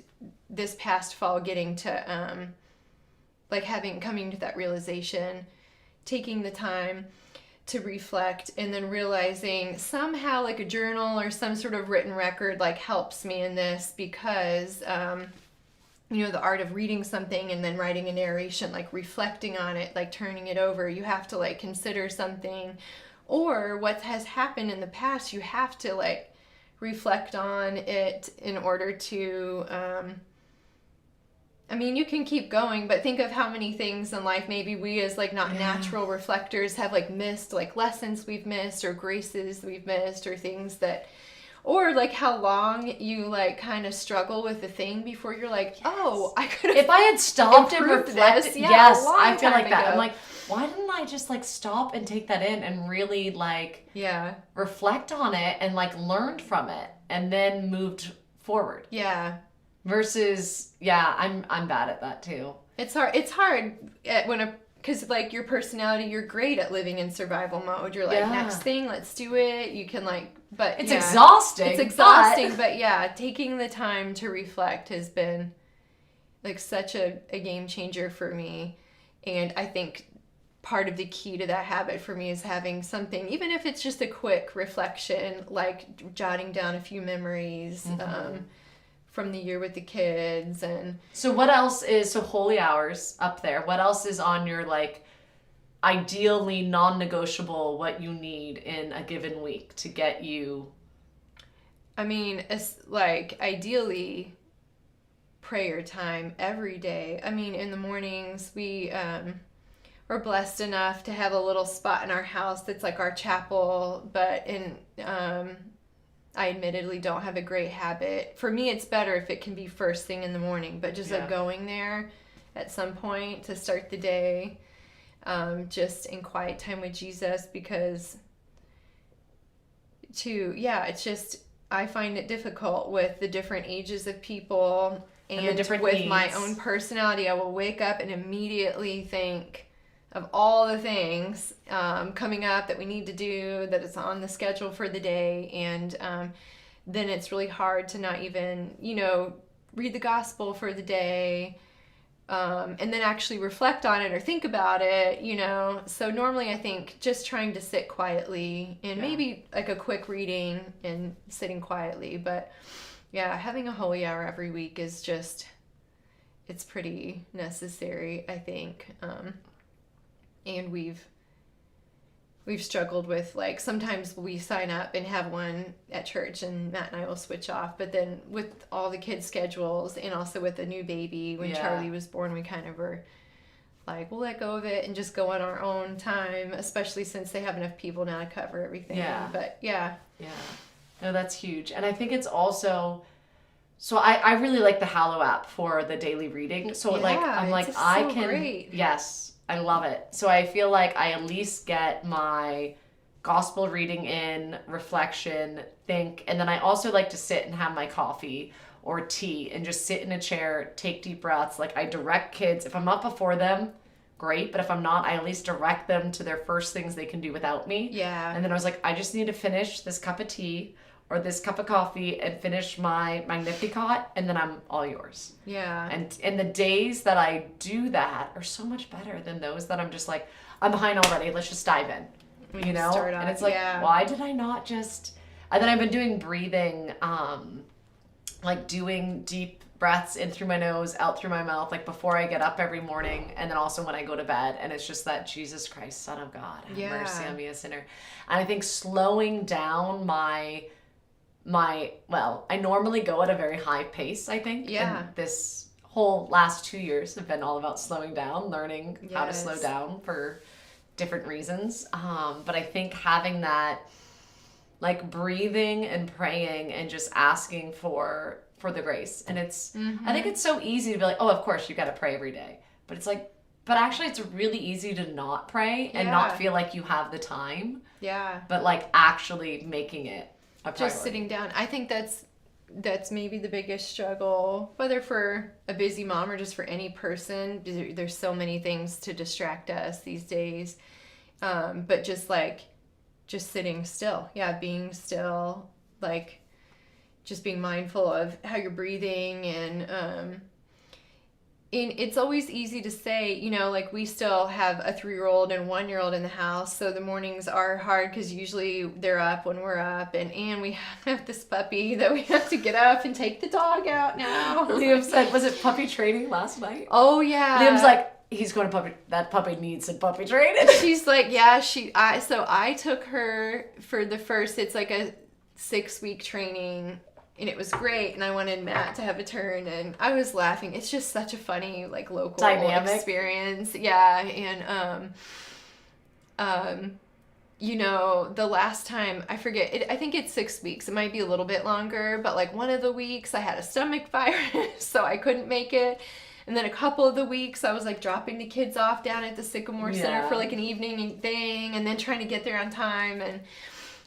this past fall, getting to, like, coming to that realization, taking the time to reflect, and then realizing somehow like a journal or some sort of written record like helps me in this, because you know, the art of reading something and then writing a narration, like reflecting on it, like turning it over, you have to like consider something or what has happened in the past, you have to like reflect on it in order to I mean, you can keep going, but think of how many things in life maybe we as like not natural reflectors have like missed, like lessons we've missed or graces we've missed, or things that, or like how long you like kind of struggle with a thing before you're like, oh, I could have, if I had stopped and reflected, I feel like that. Ago. I'm like, why didn't I just like stop and take that in and really like reflect on it and like learned from it and then moved forward. Yeah. Versus, I'm bad at that too. It's hard because like your personality, you're great at living in survival mode. You're like, next thing, let's do it. You can like, but it's exhausting. It's exhausting, but taking the time to reflect has been like such a game changer for me. And I think part of the key to that habit for me is having something, even if it's just a quick reflection, like jotting down a few memories, from the year with the kids. And so what else is, so holy hours up there, what else is on your like ideally non-negotiable, what you need in a given week to get you? I mean, it's like ideally prayer time every day. I mean, in the mornings we we're blessed enough to have a little spot in our house that's like our chapel, but in I admittedly don't have a great habit. For me, it's better if it can be first thing in the morning, but just like going there at some point to start the day, just in quiet time with Jesus, because it's just, I find it difficult with the different ages of people and the different with needs. My own personality. I will wake up and immediately think, of all the things coming up that we need to do, that it's on the schedule for the day. And then it's really hard to not even, read the gospel for the day, and then actually reflect on it or think about it, So normally I think just trying to sit quietly and maybe like a quick reading and sitting quietly. But yeah, having a holy hour every week is just, it's pretty necessary, I think. And we've struggled with, like, sometimes we sign up and have one at church and Matt and I will switch off, but then with all the kids' schedules and also with a new baby, when Charlie was born, we kind of were like, we'll let go of it and just go on our own time, especially since they have enough people now to cover everything. But no, that's huge. And I think it's also, so I really like the Hallow app for the daily reading. So I'm like, I can, great. Yes, I love it. So I feel like I at least get my gospel reading in, reflection, think, and then I also like to sit and have my coffee or tea and just sit in a chair, take deep breaths. Like, I direct kids. If I'm up before them, great. But if I'm not, I at least direct them to their first things they can do without me. Yeah. And then I was like, I just need to finish this cup of tea or this cup of coffee and finish my Magnificat, and then I'm all yours. Yeah. And the days that I do that are so much better than those that I'm just like, I'm behind already, let's just dive in. And it's like, why did I not just... And then I've been doing breathing, like doing deep breaths in through my nose, out through my mouth, like before I get up every morning, and then also when I go to bed. And it's just that, Jesus Christ, Son of God, have mercy on me, a sinner. And I think slowing down my I normally go at a very high pace, I think. Yeah. And this whole last 2 years have been all about slowing down, learning how to slow down for different reasons. But I think having that, like, breathing and praying and just asking for the grace. And it's, I think it's so easy to be like, oh, of course you got to pray every day. But it's like, but actually it's really easy to not pray and not feel like you have the time. Yeah. But like actually making it a priority. Just sitting down. I think that's maybe the biggest struggle, whether for a busy mom or just for any person. There's so many things to distract us these days. But just sitting still. Yeah, being still, like just being mindful of how you're breathing. And it's always easy to say, like, we still have a 3-year-old and 1-year-old in the house, so the mornings are hard because usually they're up when we're up, and we have this puppy that we have to get up and take the dog out now. Liam said, was it puppy training last night? Oh, yeah. Liam's like, he's going to puppy, that puppy needs some puppy training. She's like, yeah, so I took her for the first, it's like a 6-week training, and it was great, and I wanted Matt to have a turn, and I was laughing. It's just such a funny, like, local dynamic experience. Yeah, and the last time, I forget, I think it's 6 weeks. It might be a little bit longer, but like one of the weeks I had a stomach virus, so I couldn't make it. And then a couple of the weeks I was like dropping the kids off down at the Sycamore Center for like an evening thing, and then trying to get there on time, and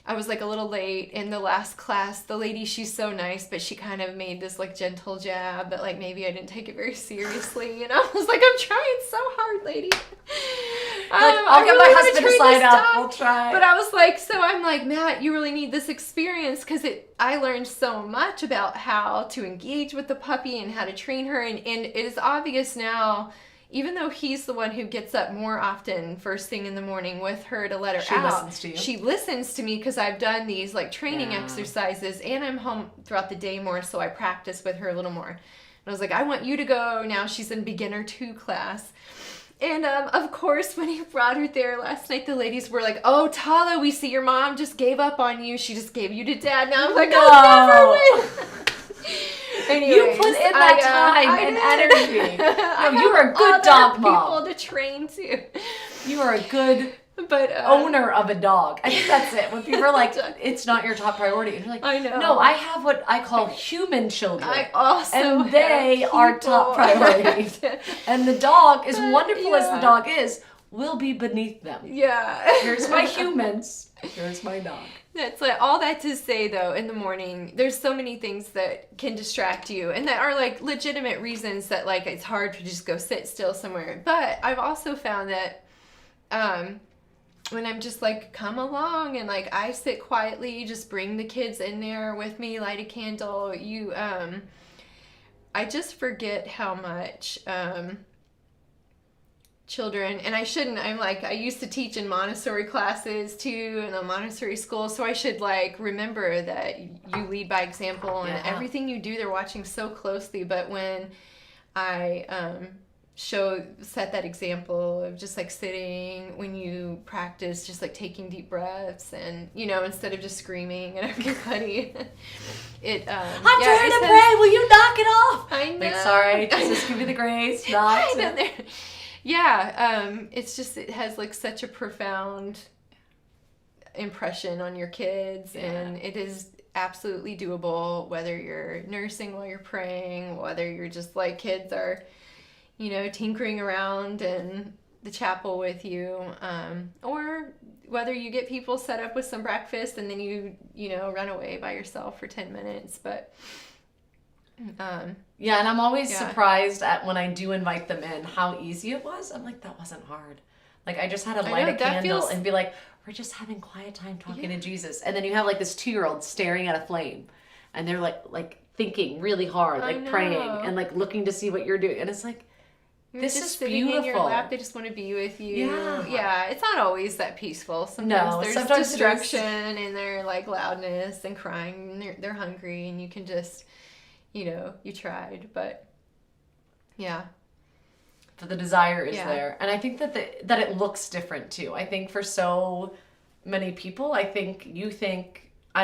I was like a little late. In the last class, the lady, she's so nice, but she kind of made this like gentle jab that like maybe I didn't take it very seriously, and I was like, I'm trying so hard, lady. I'll get my husband to sign up. We'll try. But I was like, I'm like, Matt, you really need this experience, because I learned so much about how to engage with the puppy and how to train her, and it is obvious now. Even though he's the one who gets up more often first thing in the morning with her to let her out. She listens to you. She listens to me because I've done these like training exercises, and I'm home throughout the day more, so I practice with her a little more. And I was like, I want you to go. Now she's in beginner 2 class. And of course, when he brought her there last night, the ladies were like, oh, Tala, we see your mom just gave up on you. She just gave you to Dad. Now I'm like, I'll never win. Anyways, you put in that time and energy. No, you are a good dog mom. People to train too. You are a good owner of a dog. I think that's it. When people are like, it's not your top priority, and you're like, I know. No, I have what I call human children. I also and they are top priority. And the dog, as wonderful as the dog is, will be beneath them. Yeah. Here's my humans. Here's my dog. That's like all that to say, though, in the morning, there's so many things that can distract you, and that are like legitimate reasons that like it's hard to just go sit still somewhere. But I've also found that when I'm just like, come along, and like I sit quietly, just bring the kids in there with me, light a candle. I just forget how much children, and I shouldn't, I used to teach in Montessori classes too, in a Montessori school, so I should like remember that you lead by example, and everything you do they're watching so closely. But when I set that example of just like sitting, when you practice just like taking deep breaths, and instead of just screaming at everybody, I'm trying to pray, will you knock it off? I know. Like, sorry, Jesus, give me the grace not to. It's just, it has like such a profound impression on your kids, and it is absolutely doable, whether you're nursing while you're praying, whether you're just like kids are tinkering around in the chapel with you, or whether you get people set up with some breakfast and then you run away by yourself for 10 minutes. But and I'm always surprised at when I do invite them in how easy it was. I'm like, that wasn't hard. Like, I just had to light a candle and be like, we're just having quiet time talking to Jesus. And then you have like this 2-year-old staring at a flame, and they're like thinking really hard, like praying and like looking to see what you're doing. And it's like, this is sitting beautiful. In your lap, they just want to be with you. Yeah, it's not always that peaceful. Sometimes there's distraction in their like loudness and crying, and they're hungry, and you can just, you tried, but But the desire is there. And I think that that it looks different too. I think for so many people, I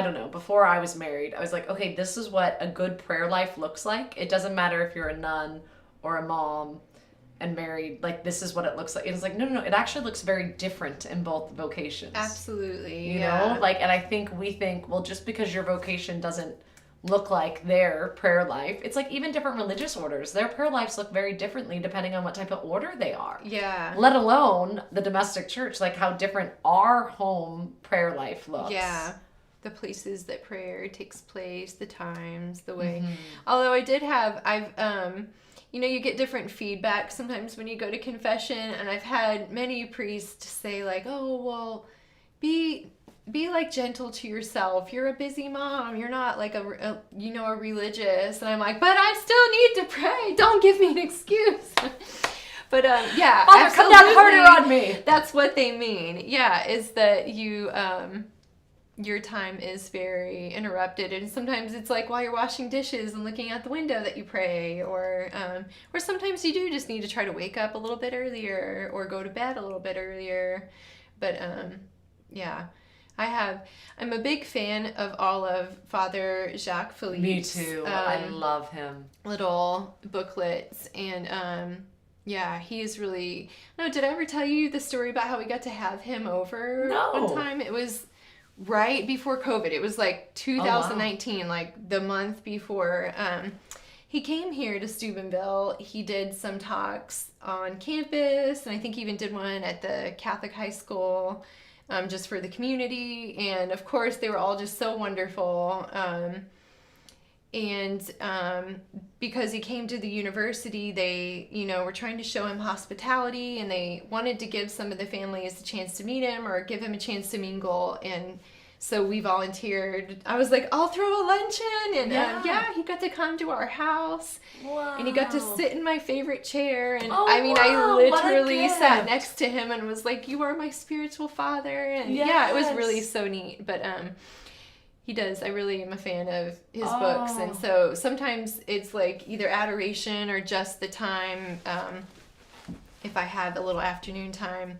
don't know, before I was married, I was like, okay, this is what a good prayer life looks like. It doesn't matter if you're a nun or a mom and married, like, this is what it looks like. It's like, no, it actually looks very different in both vocations. Absolutely. You know? Like, and I think we think, well, just because your vocation doesn't look like their prayer life, it's like even different religious orders, their prayer lives look very differently depending on what type of order they are. Yeah. Let alone the domestic church, like how different our home prayer life looks. Yeah. The places that prayer takes place, the times, the way. Although I've you get different feedback sometimes when you go to confession, and I've had many priests say like, oh, well, be like gentle to yourself. You're a busy mom. You're not like a religious. And I'm like, but I still need to pray. Don't give me an excuse. But yeah, Father, come down harder on me. That's what they mean. Yeah, is that you your time is very interrupted, and sometimes it's like while you're washing dishes and looking out the window that you pray, or sometimes you do just need to try to wake up a little bit earlier or go to bed a little bit earlier. But yeah. I'm a big fan of all of Father Jacques Philippe's. Me too. I love him. Little booklets, and he is really. No, did I ever tell you the story about how we got to have him over one time? It was right before COVID. It was like 2019, like the month before. He came here to Steubenville. He did some talks on campus, and I think he even did one at the Catholic high school. Just for the community, and of course they were all just so wonderful, and because he came to the university, they were trying to show him hospitality, and they wanted to give some of the families a chance to meet him or give him a chance to mingle, and so we volunteered. I was like, I'll throw a luncheon, and he got to come to our house. Wow. And he got to sit in my favorite chair, and I literally sat next to him and was like, you are my spiritual father, and it was really so neat. But he does. I really am a fan of his books, and so sometimes it's like either adoration or just the time. If I have a little afternoon time,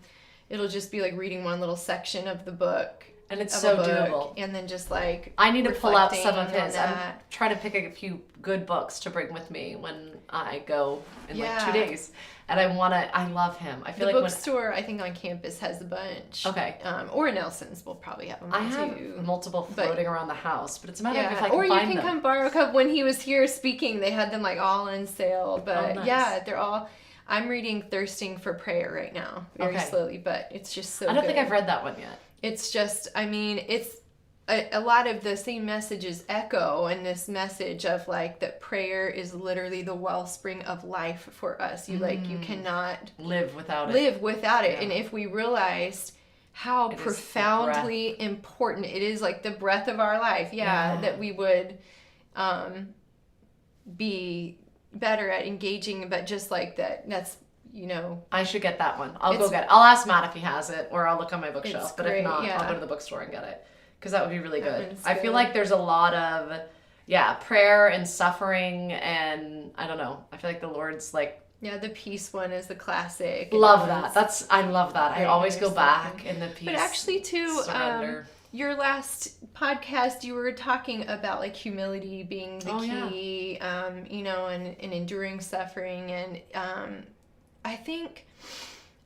it'll just be like reading one little section of the book. And it's so doable. And then just like I need to pull out some of his. I'm trying to pick a few good books to bring with me when I go in like 2 days. And I love him. I feel the like bookstore, I think on campus has a bunch. Okay. Or Nelson's will probably have them too. I have multiple floating around the house, but it's a matter of if I can or find you can come borrow a couple. When he was here speaking, they had them like all on sale. But nice. they're all. I'm reading Thirsting for Prayer right now, very slowly, but it's just so. I don't think I've read that one yet. It's just, it's a lot of the same messages echo in this message of like that prayer is literally the wellspring of life for us. You cannot live without it. Yeah. And if we realized how profoundly important it is, like the breath of our life, that we would be better at engaging, but just like that's I should get that one. I'll go get it. I'll ask Matt if he has it, or I'll look on my bookshelf. But if not, I'll go to the bookstore and get it, because that would be really good. I feel like there's a lot of prayer and suffering, and I don't know. I feel like the Lord's like. Yeah, the peace one is the classic. Love that. I love that. I always go back in the peace. But actually, too, surrender. Your last podcast, you were talking about like humility being the key, and enduring suffering. And I think,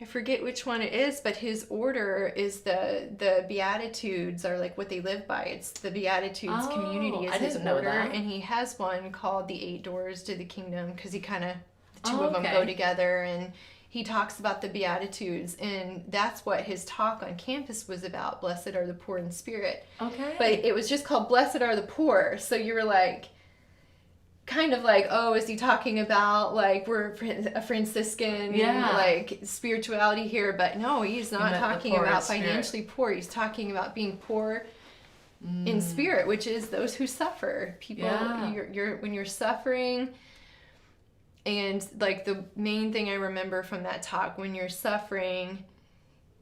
I forget which one it is, but his order is the Beatitudes are like what they live by. It's the Beatitudes community is his order. And he has one called the 8 Doors to the Kingdom, because he kind of, the two of them go together, and he talks about the Beatitudes, and that's what his talk on campus was about. Blessed are the poor in spirit. Okay. But it was just called Blessed are the Poor. So you were like, kind of like, oh, is he talking about like we're a Franciscan like spirituality here? But no, he's not talking about financially poor. He's talking about being poor in spirit, which is those who suffer. People, you're when you're suffering. And like the main thing I remember from that talk, when you're suffering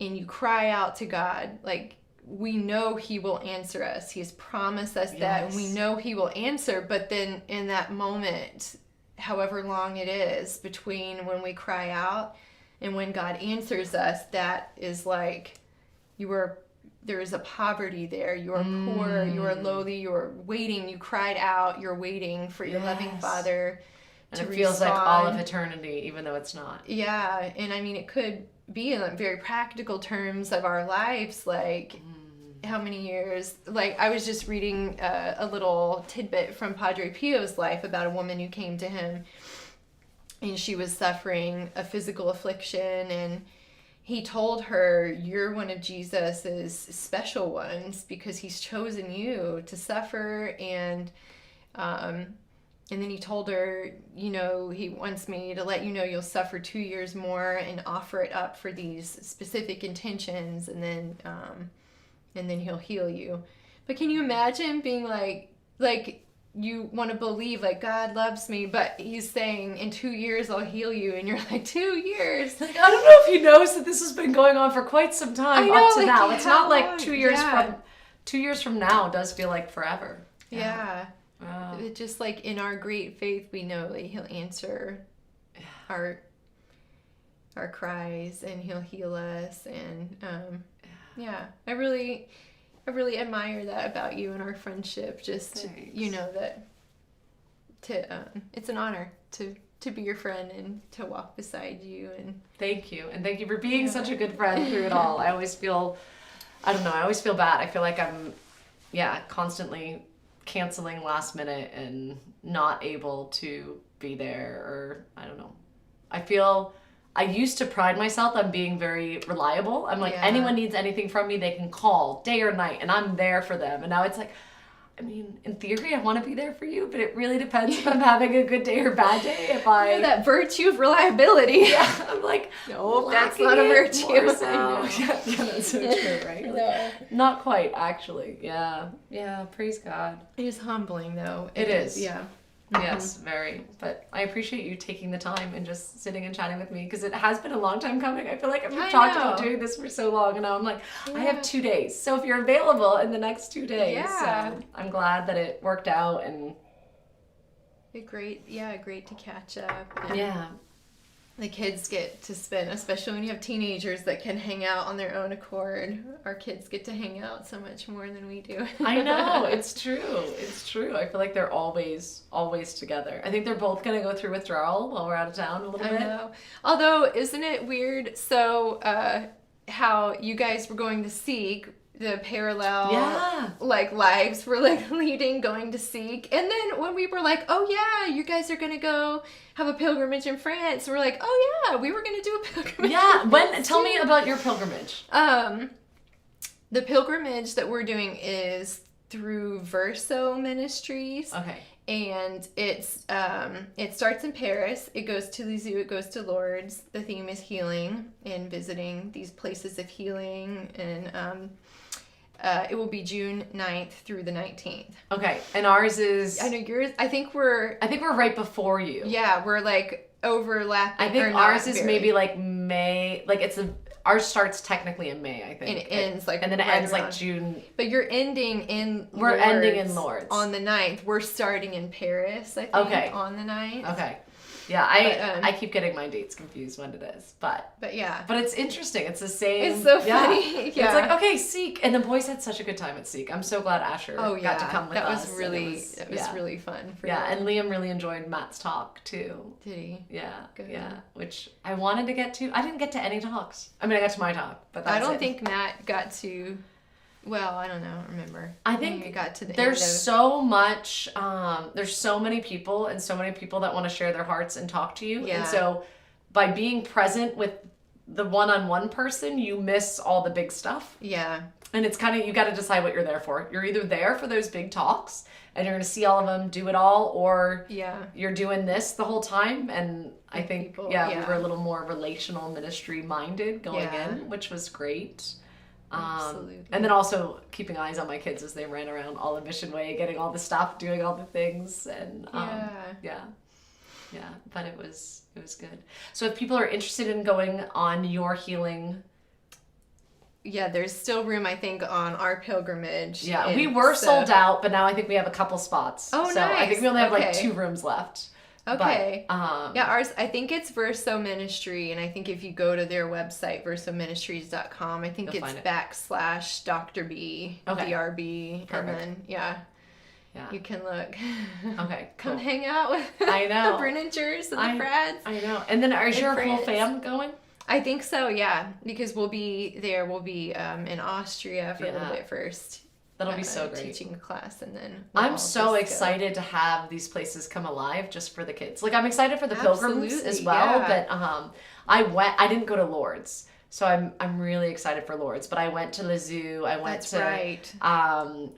and you cry out to God, like we know he will answer us. He has promised us that, and we know he will answer. But then in that moment, however long it is between when we cry out and when God answers us, that is like there is a poverty there. You are poor, you are lowly, you are waiting. You cried out, you're waiting for your loving Father. And it feels like all of eternity, even though it's not. Yeah, and I mean, it could be in very practical terms of our lives, like how many years. Like, I was just reading a little tidbit from Padre Pio's life about a woman who came to him, and she was suffering a physical affliction, and he told her, you're one of Jesus's special ones, because he's chosen you to suffer, and then he told her, he wants me to let you know you'll suffer 2 years more, and offer it up for these specific intentions, and then he'll heal you. But can you imagine being like you want to believe like God loves me, but he's saying in 2 years I'll heal you, and you're like 2 years. Like, I don't know if he knows that this has been going on for quite some time up to now. It's not like 2 years from 2 years from now does feel like forever. Yeah. Wow. It's just like in our great faith, we know that he'll answer our cries, and he'll heal us. And I really admire that about you and our friendship. Just that it's an honor to be your friend and to walk beside you. And thank you for being such a good friend through it all. I always feel bad. I feel like I'm constantly canceling last minute and not able to be there, or I don't know. I feel I used to pride myself on being very reliable. I'm like, anyone needs anything from me, they can call day or night, and I'm there for them. And now it's like, I mean, in theory, I want to be there for you, but it really depends if I'm having a good day or bad day. If that virtue of reliability. I'm like, no, that's not a virtue. So. That's so true, right? Like, not quite, actually. Yeah, praise God. It is humbling, though. It is. Yeah. Yes, very. But I appreciate you taking the time and just sitting and chatting with me, because it has been a long time coming. I feel like I've talked about doing this for so long, and now I'm like, I have 2 days. So if you're available in the next 2 days, I'm glad that it worked out. And great to catch up. And the kids get to spend, especially when you have teenagers that can hang out on their own accord. Our kids get to hang out so much more than we do. I know, it's true. I feel like they're always together. I think they're both going to go through withdrawal while we're out of town a little bit. I know. Although, isn't it weird? So, how you guys were going to Seek, the parallel lives we're leading, going to Seek, and then when we were like, oh yeah, you guys are gonna go have a pilgrimage in France, we're like, oh yeah, we were gonna do a pilgrimage. Tell me about your pilgrimage. The pilgrimage that we're doing is through Verso Ministries. Okay. And it starts in Paris. It goes to Lisieux. It goes to Lourdes. The theme is healing and visiting these places of healing. And it will be June 9th through the 19th. Okay. And ours is... I know yours... I think we're right before you. Yeah, we're like overlapping. I think ours is maybe like May. Like ours starts technically in May, I think. And it ends like... And then it right ends around. like June. But you're ending in We're Lourdes ending in Lourdes. on the 9th. We're starting in Paris, I think, Okay. on the 9th. Okay. Yeah, I keep getting my dates confused when it is, but yeah. But it's interesting. It's the same. It's so funny. Yeah. It's like, okay, Seek. And the boys had such a good time at Seek. I'm so glad Asher got to come with us. That was really fun for Yeah, them. and Liam really enjoyed Matt's talk too. Did he? Yeah. Good. Yeah. Which I wanted to get to. I didn't get to any talks. I mean, I got to my talk, but that's I don't it. think Matt got to. Well, I don't know. Remember? I think it got to the there's end of... so much. There's so many people and so many people that want to share their hearts and talk to you. Yeah. And so, by being present with the one-on-one person, you miss all the big stuff. Yeah. And it's kind of, you got to decide what you're there for. You're either there for those big talks and you're going to see all of them, do it all, or you're doing this the whole time. And I think, we were a little more relational ministry minded going in, which was great. Absolutely. And then also keeping eyes on my kids as they ran around all the Mission Way, getting all the stuff, doing all the things. And but it was good. So if people are interested in going on your healing... Yeah, there's still room, I think, on our pilgrimage. Yeah, we were sold out, but now I think we have a couple spots. Oh, so nice. I think we only have like 2 rooms left. Okay. But, ours, I think it's Verso Ministry, and I think if you go to their website, versoministries.com, I think it's / Dr. B, DRB, Perfect. and then, you can look. Okay, Come hang out with I know. the Bruningers and the Frads. I know. And then is your whole fam going? I think so, yeah, because we'll be there. We'll be in Austria for a little bit first. That'll be so great. Teaching a class, and then I'm so excited to have these places come alive just for the kids. Like, I'm excited for the pilgrims as well, but I didn't go to Lourdes, so I'm really excited for Lourdes. But I went to Lisieux. I went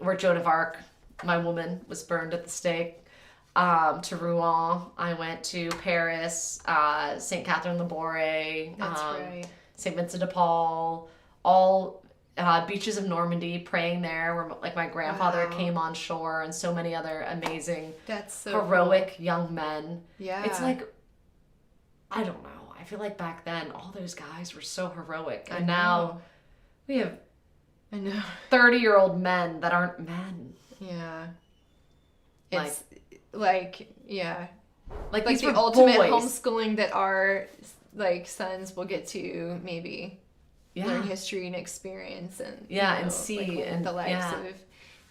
where Joan of Arc, my woman, was burned at the stake. To Rouen. I went to Paris, St. Catherine le Bourget, St. Vincent de Paul, all beaches of Normandy, praying there where like my grandfather came on shore, and so many other amazing, heroic young men. Yeah. It's like, I don't know. I feel like back then all those guys were so heroic, and now we have 30-year-old men that aren't men. Yeah. It's like these the ultimate homeschooling that our sons will get to maybe learn history and experience and and see and the lives of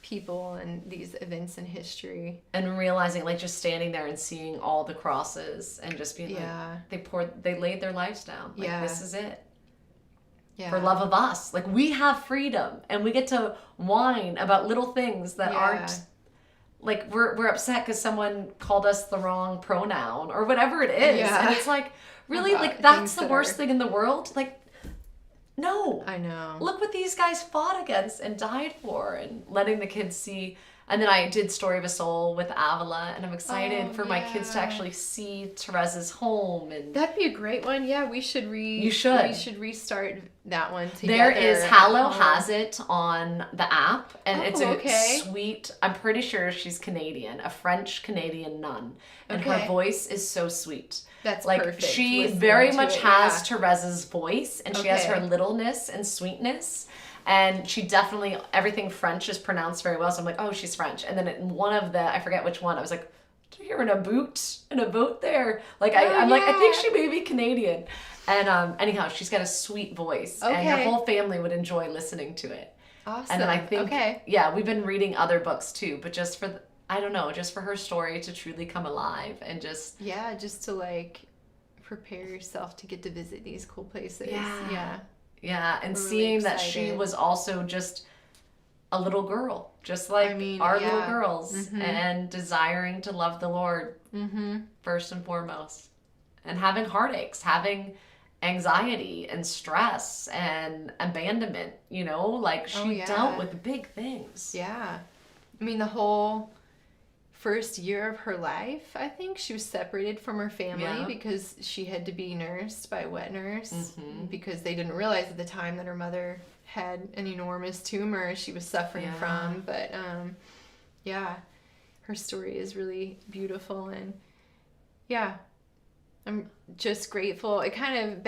people and these events in history, and realizing just standing there and seeing all the crosses and just being they laid their lives down, this is it. For love of us, we have freedom and we get to whine about little things that aren't. We're upset because someone called us the wrong pronoun or whatever it is. And it's really, that's the worst thing in the world? No. I know. Look what these guys fought against and died for, and letting the kids see. And then I did Story of a Soul with Avila, and I'm excited for my kids to actually see Teresa's home. And that'd be a great one. Yeah, we should You should. We should restart that one together. There is Hallow has it on the app, and it's a sweet. I'm pretty sure she's Canadian, a French Canadian nun, and her voice is so sweet. That's perfect. She very much has Teresa's voice, and she has her littleness and sweetness. And she definitely, everything French is pronounced very well. So I'm like, oh, she's French. And then in one of the, I forget which one, I was like, do you hear in a boat there? I'm like, I think she may be Canadian. And anyhow, she's got a sweet voice. And her whole family would enjoy listening to it. Awesome. And then I think, we've been reading other books too. But just for, just for her story to truly come alive and just. Yeah, just to prepare yourself to get to visit these cool places. Yeah. Yeah, and really seeing that she was also just a little girl, just like our little girls, and desiring to love the Lord first and foremost, and having heartaches, having anxiety and stress and abandonment, like Oh, she dealt yeah. with big things. Yeah. I mean, the whole first year of her life, I think, she was separated from her family Yeah. because she had to be nursed by a wet nurse Mm-hmm. because they didn't realize at the time that her mother had an enormous tumor she was suffering Yeah. from. But yeah, her story is really beautiful. And yeah, I'm just grateful. It kind of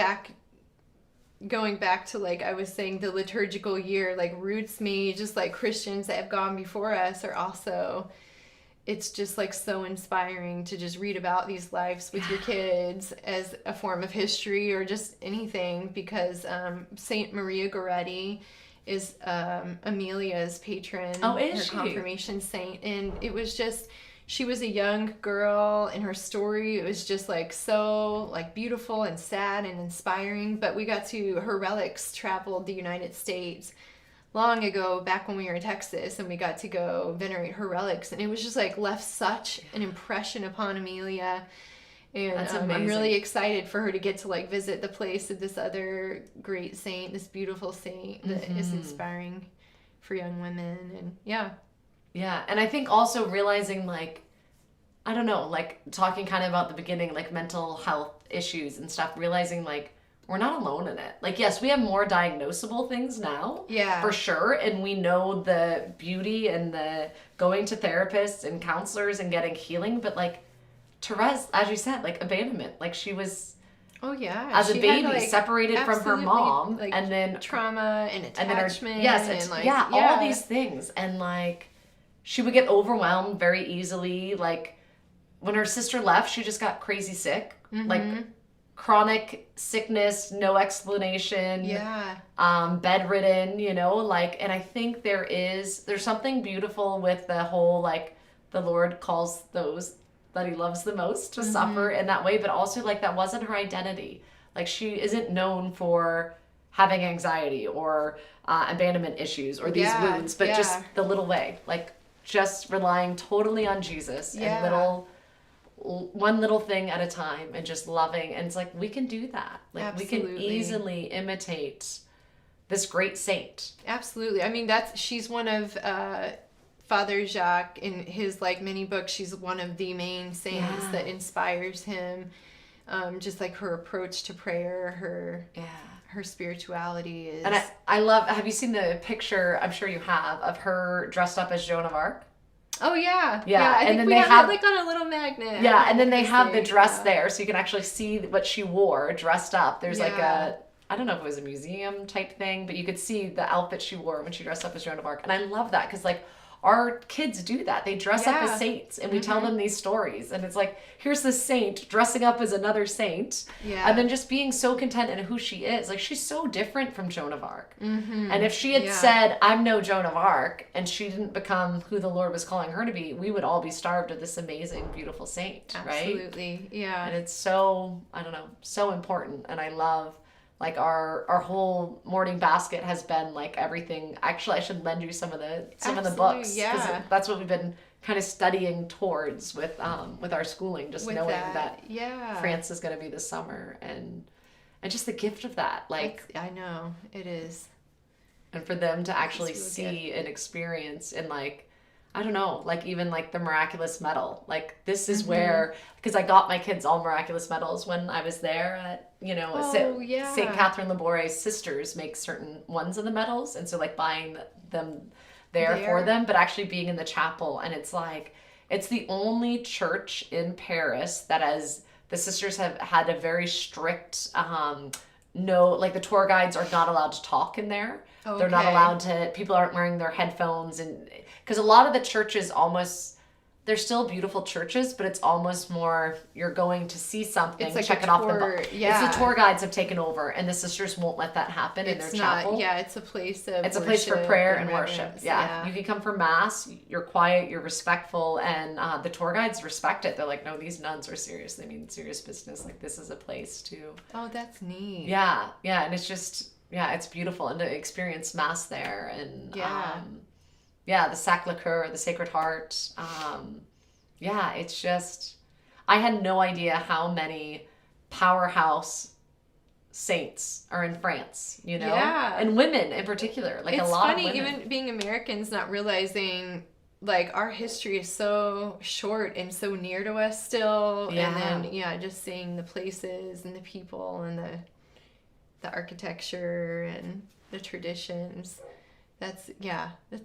going back to, like I was saying, the liturgical year, like, roots me, just like Christians that have gone before us are also, it's just like so inspiring to just read about these lives with your kids as a form of history or just anything, because Saint Maria Goretti is Amelia's patron, Oh, is her she? confirmation saint. And it was just, she was a young girl, and her story, it was just like so like beautiful and sad and inspiring. But we got to, her relics traveled the United States long ago, back when we were in Texas, and we got to go venerate her relics, and it was just like left such an impression upon Amelia. And That's I'm amazing. really excited for her to get to like visit the place of this other great saint, this beautiful saint that is inspiring for young women. And yeah. Yeah, and I think also realizing, like, I don't know, like talking kind of about the beginning, like mental health issues and stuff, realizing like we're not alone in it. Like, yes, we have more diagnosable things now, Yeah. for sure, and we know the beauty and the going to therapists and counselors and getting healing, but like Therese, as you said, like abandonment, like she was Oh yeah. as a She baby had, like, separated from her absolutely, mom, like, and then trauma and and then her attachment. yes, and like yeah, all these things, and like she would get overwhelmed very easily. Like when her sister left, she just got crazy sick, like chronic sickness, no explanation, Yeah. bedridden, like, and I think there's something beautiful with the whole, like, the Lord calls those that he loves the most to suffer in that way, but also like that wasn't her identity. Like she isn't known for having anxiety or abandonment issues or these Yeah, wounds, but yeah. just the little way, like just relying totally on Jesus and Yeah. one little thing at a time and just loving. And it's like, we can do that. Like we can Absolutely. easily imitate this great saint. Absolutely. I mean, she's one of Father Jacques, in his like many books. She's one of the main saints Yeah. that inspires him. Just like her approach to prayer, Yeah. her spirituality is. And I love, have you seen the picture, I'm sure you have, of her dressed up as Joan of Arc? Oh yeah, Yeah, I and think then we they have have- it like on a little magnet. Yeah, and then they have the Thing, dress yeah. there, so you can actually see what she wore dressed up. There's like Yeah. I don't know if it was a museum type thing, but you could see the outfit she wore when she dressed up as Joan of Arc. And I love that because, like, our kids do that. They dress up Yeah. as saints, and we tell them these stories. And it's like, here's this saint dressing up as another saint. Yeah. And then just being so content in who she is. Like, she's so different from Joan of Arc. Mm-hmm. And if she had Yeah. said, I'm no Joan of Arc, and she didn't become who the Lord was calling her to be, we would all be starved of this amazing, beautiful saint, right? Absolutely, yeah. And it's so, I don't know, so important. And I love, like, our whole morning basket has been like everything. Actually, I should lend you some of the Absolutely, books, yeah. that's what we've been kind of studying towards with our schooling, just With knowing that yeah. France is going to be this summer, and just the gift of that, like, I know it is. and for them to actually It's really see and experience, and like, I don't know, like even like the miraculous medal, like this is where, because I got my kids all miraculous medals when I was there at, Oh, yeah. St. Catherine Labour's sisters make certain ones of the medals, and so like buying them there for them, but actually being in the chapel, and it's like, it's the only church in Paris that the sisters have had a very strict, no, like the tour guides are not allowed to talk in there. They're not Okay. allowed to, people aren't wearing their headphones, and because a lot of the churches almost, they're still beautiful churches, but it's almost more, you're going to see something, It's like check a it off tour, It's yeah. the tour guides have taken over, and the sisters won't let that happen in their It's not. chapel. Yeah, it's a place of. It's a place for prayer and reverence. worship. Yeah. You can come for mass, you're quiet, you're respectful, and the tour guides respect it. They're like, no, these nuns are serious. They mean serious business. Like, this is a place to. Oh, that's neat. Yeah. Yeah. And it's just, yeah, it's beautiful. And to experience mass there, and the Sacré-Cœur, the Sacred Heart. Yeah, it's just, I had no idea how many powerhouse saints are in France, you know? Yeah. And women in particular, like It's a lot funny, of women. even being Americans, not realizing like our history is so short and so near to us still. Yeah. And then just seeing the places and the people and the architecture and the traditions. That's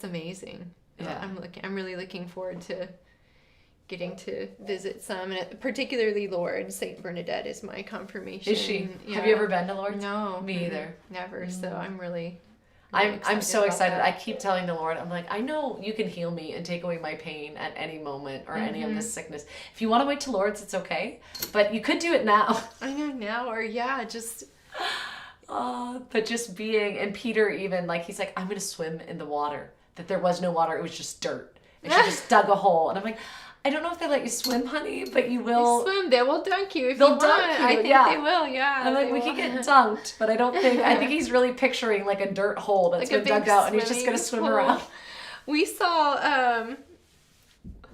amazing. Yeah. I'm really looking forward to getting to visit some, and particularly Lourdes. Saint Bernadette is my confirmation. Is she? Yeah. Have you ever been to Lourdes? No, Me either. never. So I'm really I'm so about excited. that. I keep telling the Lord, I'm like, I know you can heal me and take away my pain at any moment or any of this sickness. If you want to wait till Lourdes, it's okay, but you could do it now. I know now, or just But just being, and Peter even, like, he's like, I'm going to swim in the water. That there was no water, it was just dirt. And she just dug a hole. And I'm like, I don't know if they let you swim, honey, but you will. swim. They will dunk you if They'll you dunk want. you, I think yeah. they will. Yeah. I'm like, they we will. could get dunked, but I think he's really picturing like a dirt hole that's Like a been dug big out and he's just going to swimming swim pool. around. We saw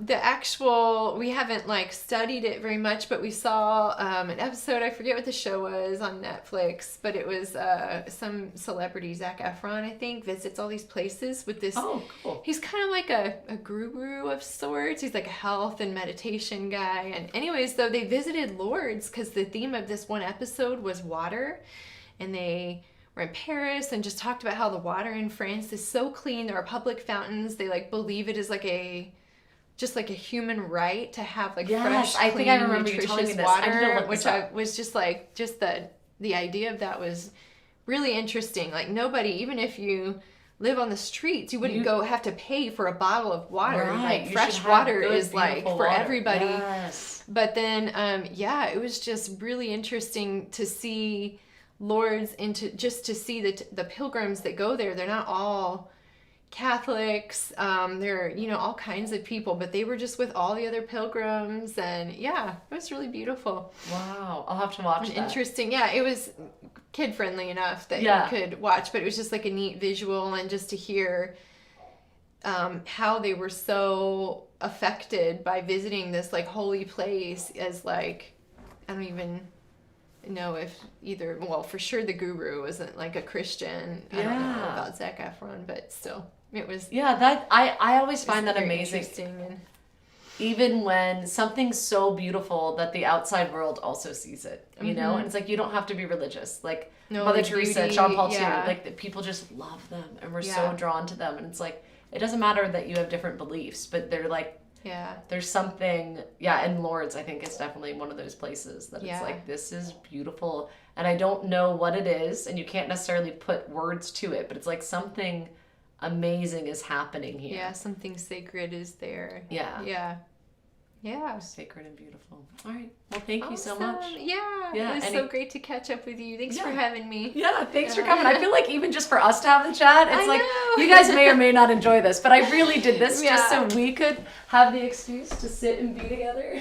the actual, we haven't like studied it very much, but we saw an episode, I forget what the show was on Netflix, but it was some celebrity, Zac Efron, I think, visits all these places with this. Oh, cool. He's kind of like a guru of sorts. He's like a health and meditation guy. And anyways, though, they visited Lourdes because the theme of this one episode was water. And they were in Paris and just talked about how the water in France is so clean. There are public fountains. They like believe it is like just like a human right to have like fresh, I clean, think I remember you telling me nutritious this. I need to water, look which this I up. was just like, the idea of that was really interesting. Like nobody, even if you live on the streets, you wouldn't go have to pay for a bottle of water. Right. Like You fresh should have water good, is like beautiful for water. everybody. Yes. But then, it was just really interesting to see Lourdes to see the pilgrims that go there. They're not all Catholics. They're, all kinds of people, but they were just with all the other pilgrims, and it was really beautiful. Wow. I'll have to watch that. Interesting. Yeah, it was kid friendly enough that you could watch, but it was just like a neat visual, and just to hear how they were so affected by visiting this like holy place as like, I don't even know if for sure the guru wasn't like a Christian. I don't know about Zac Efron, but still it was. Yeah, that I always find that amazing. Interesting and even when something's so beautiful that the outside world also sees it, you know? And it's like, you don't have to be religious. Like Mother Teresa, beauty, Jean Paul too. Like the people just love them and we're so Yeah. drawn to them. And it's like, it doesn't matter that you have different beliefs, but they're like, there's something, and Lourdes, I think, is definitely one of those places that it's like, this is beautiful. And I don't know what it is, and you can't necessarily put words to it, but it's like something amazing is happening here. Yeah, something sacred is there. Yeah. Yeah. Sacred and beautiful. All right. Well, thank you so Awesome. much. Yeah, it was so great to catch up with you. Thanks for having me. Yeah, thanks for coming. I feel like even just for us to have the chat, it's I like, know. you guys may or may not enjoy this, but I really did this just so we could have the excuse to sit and be together.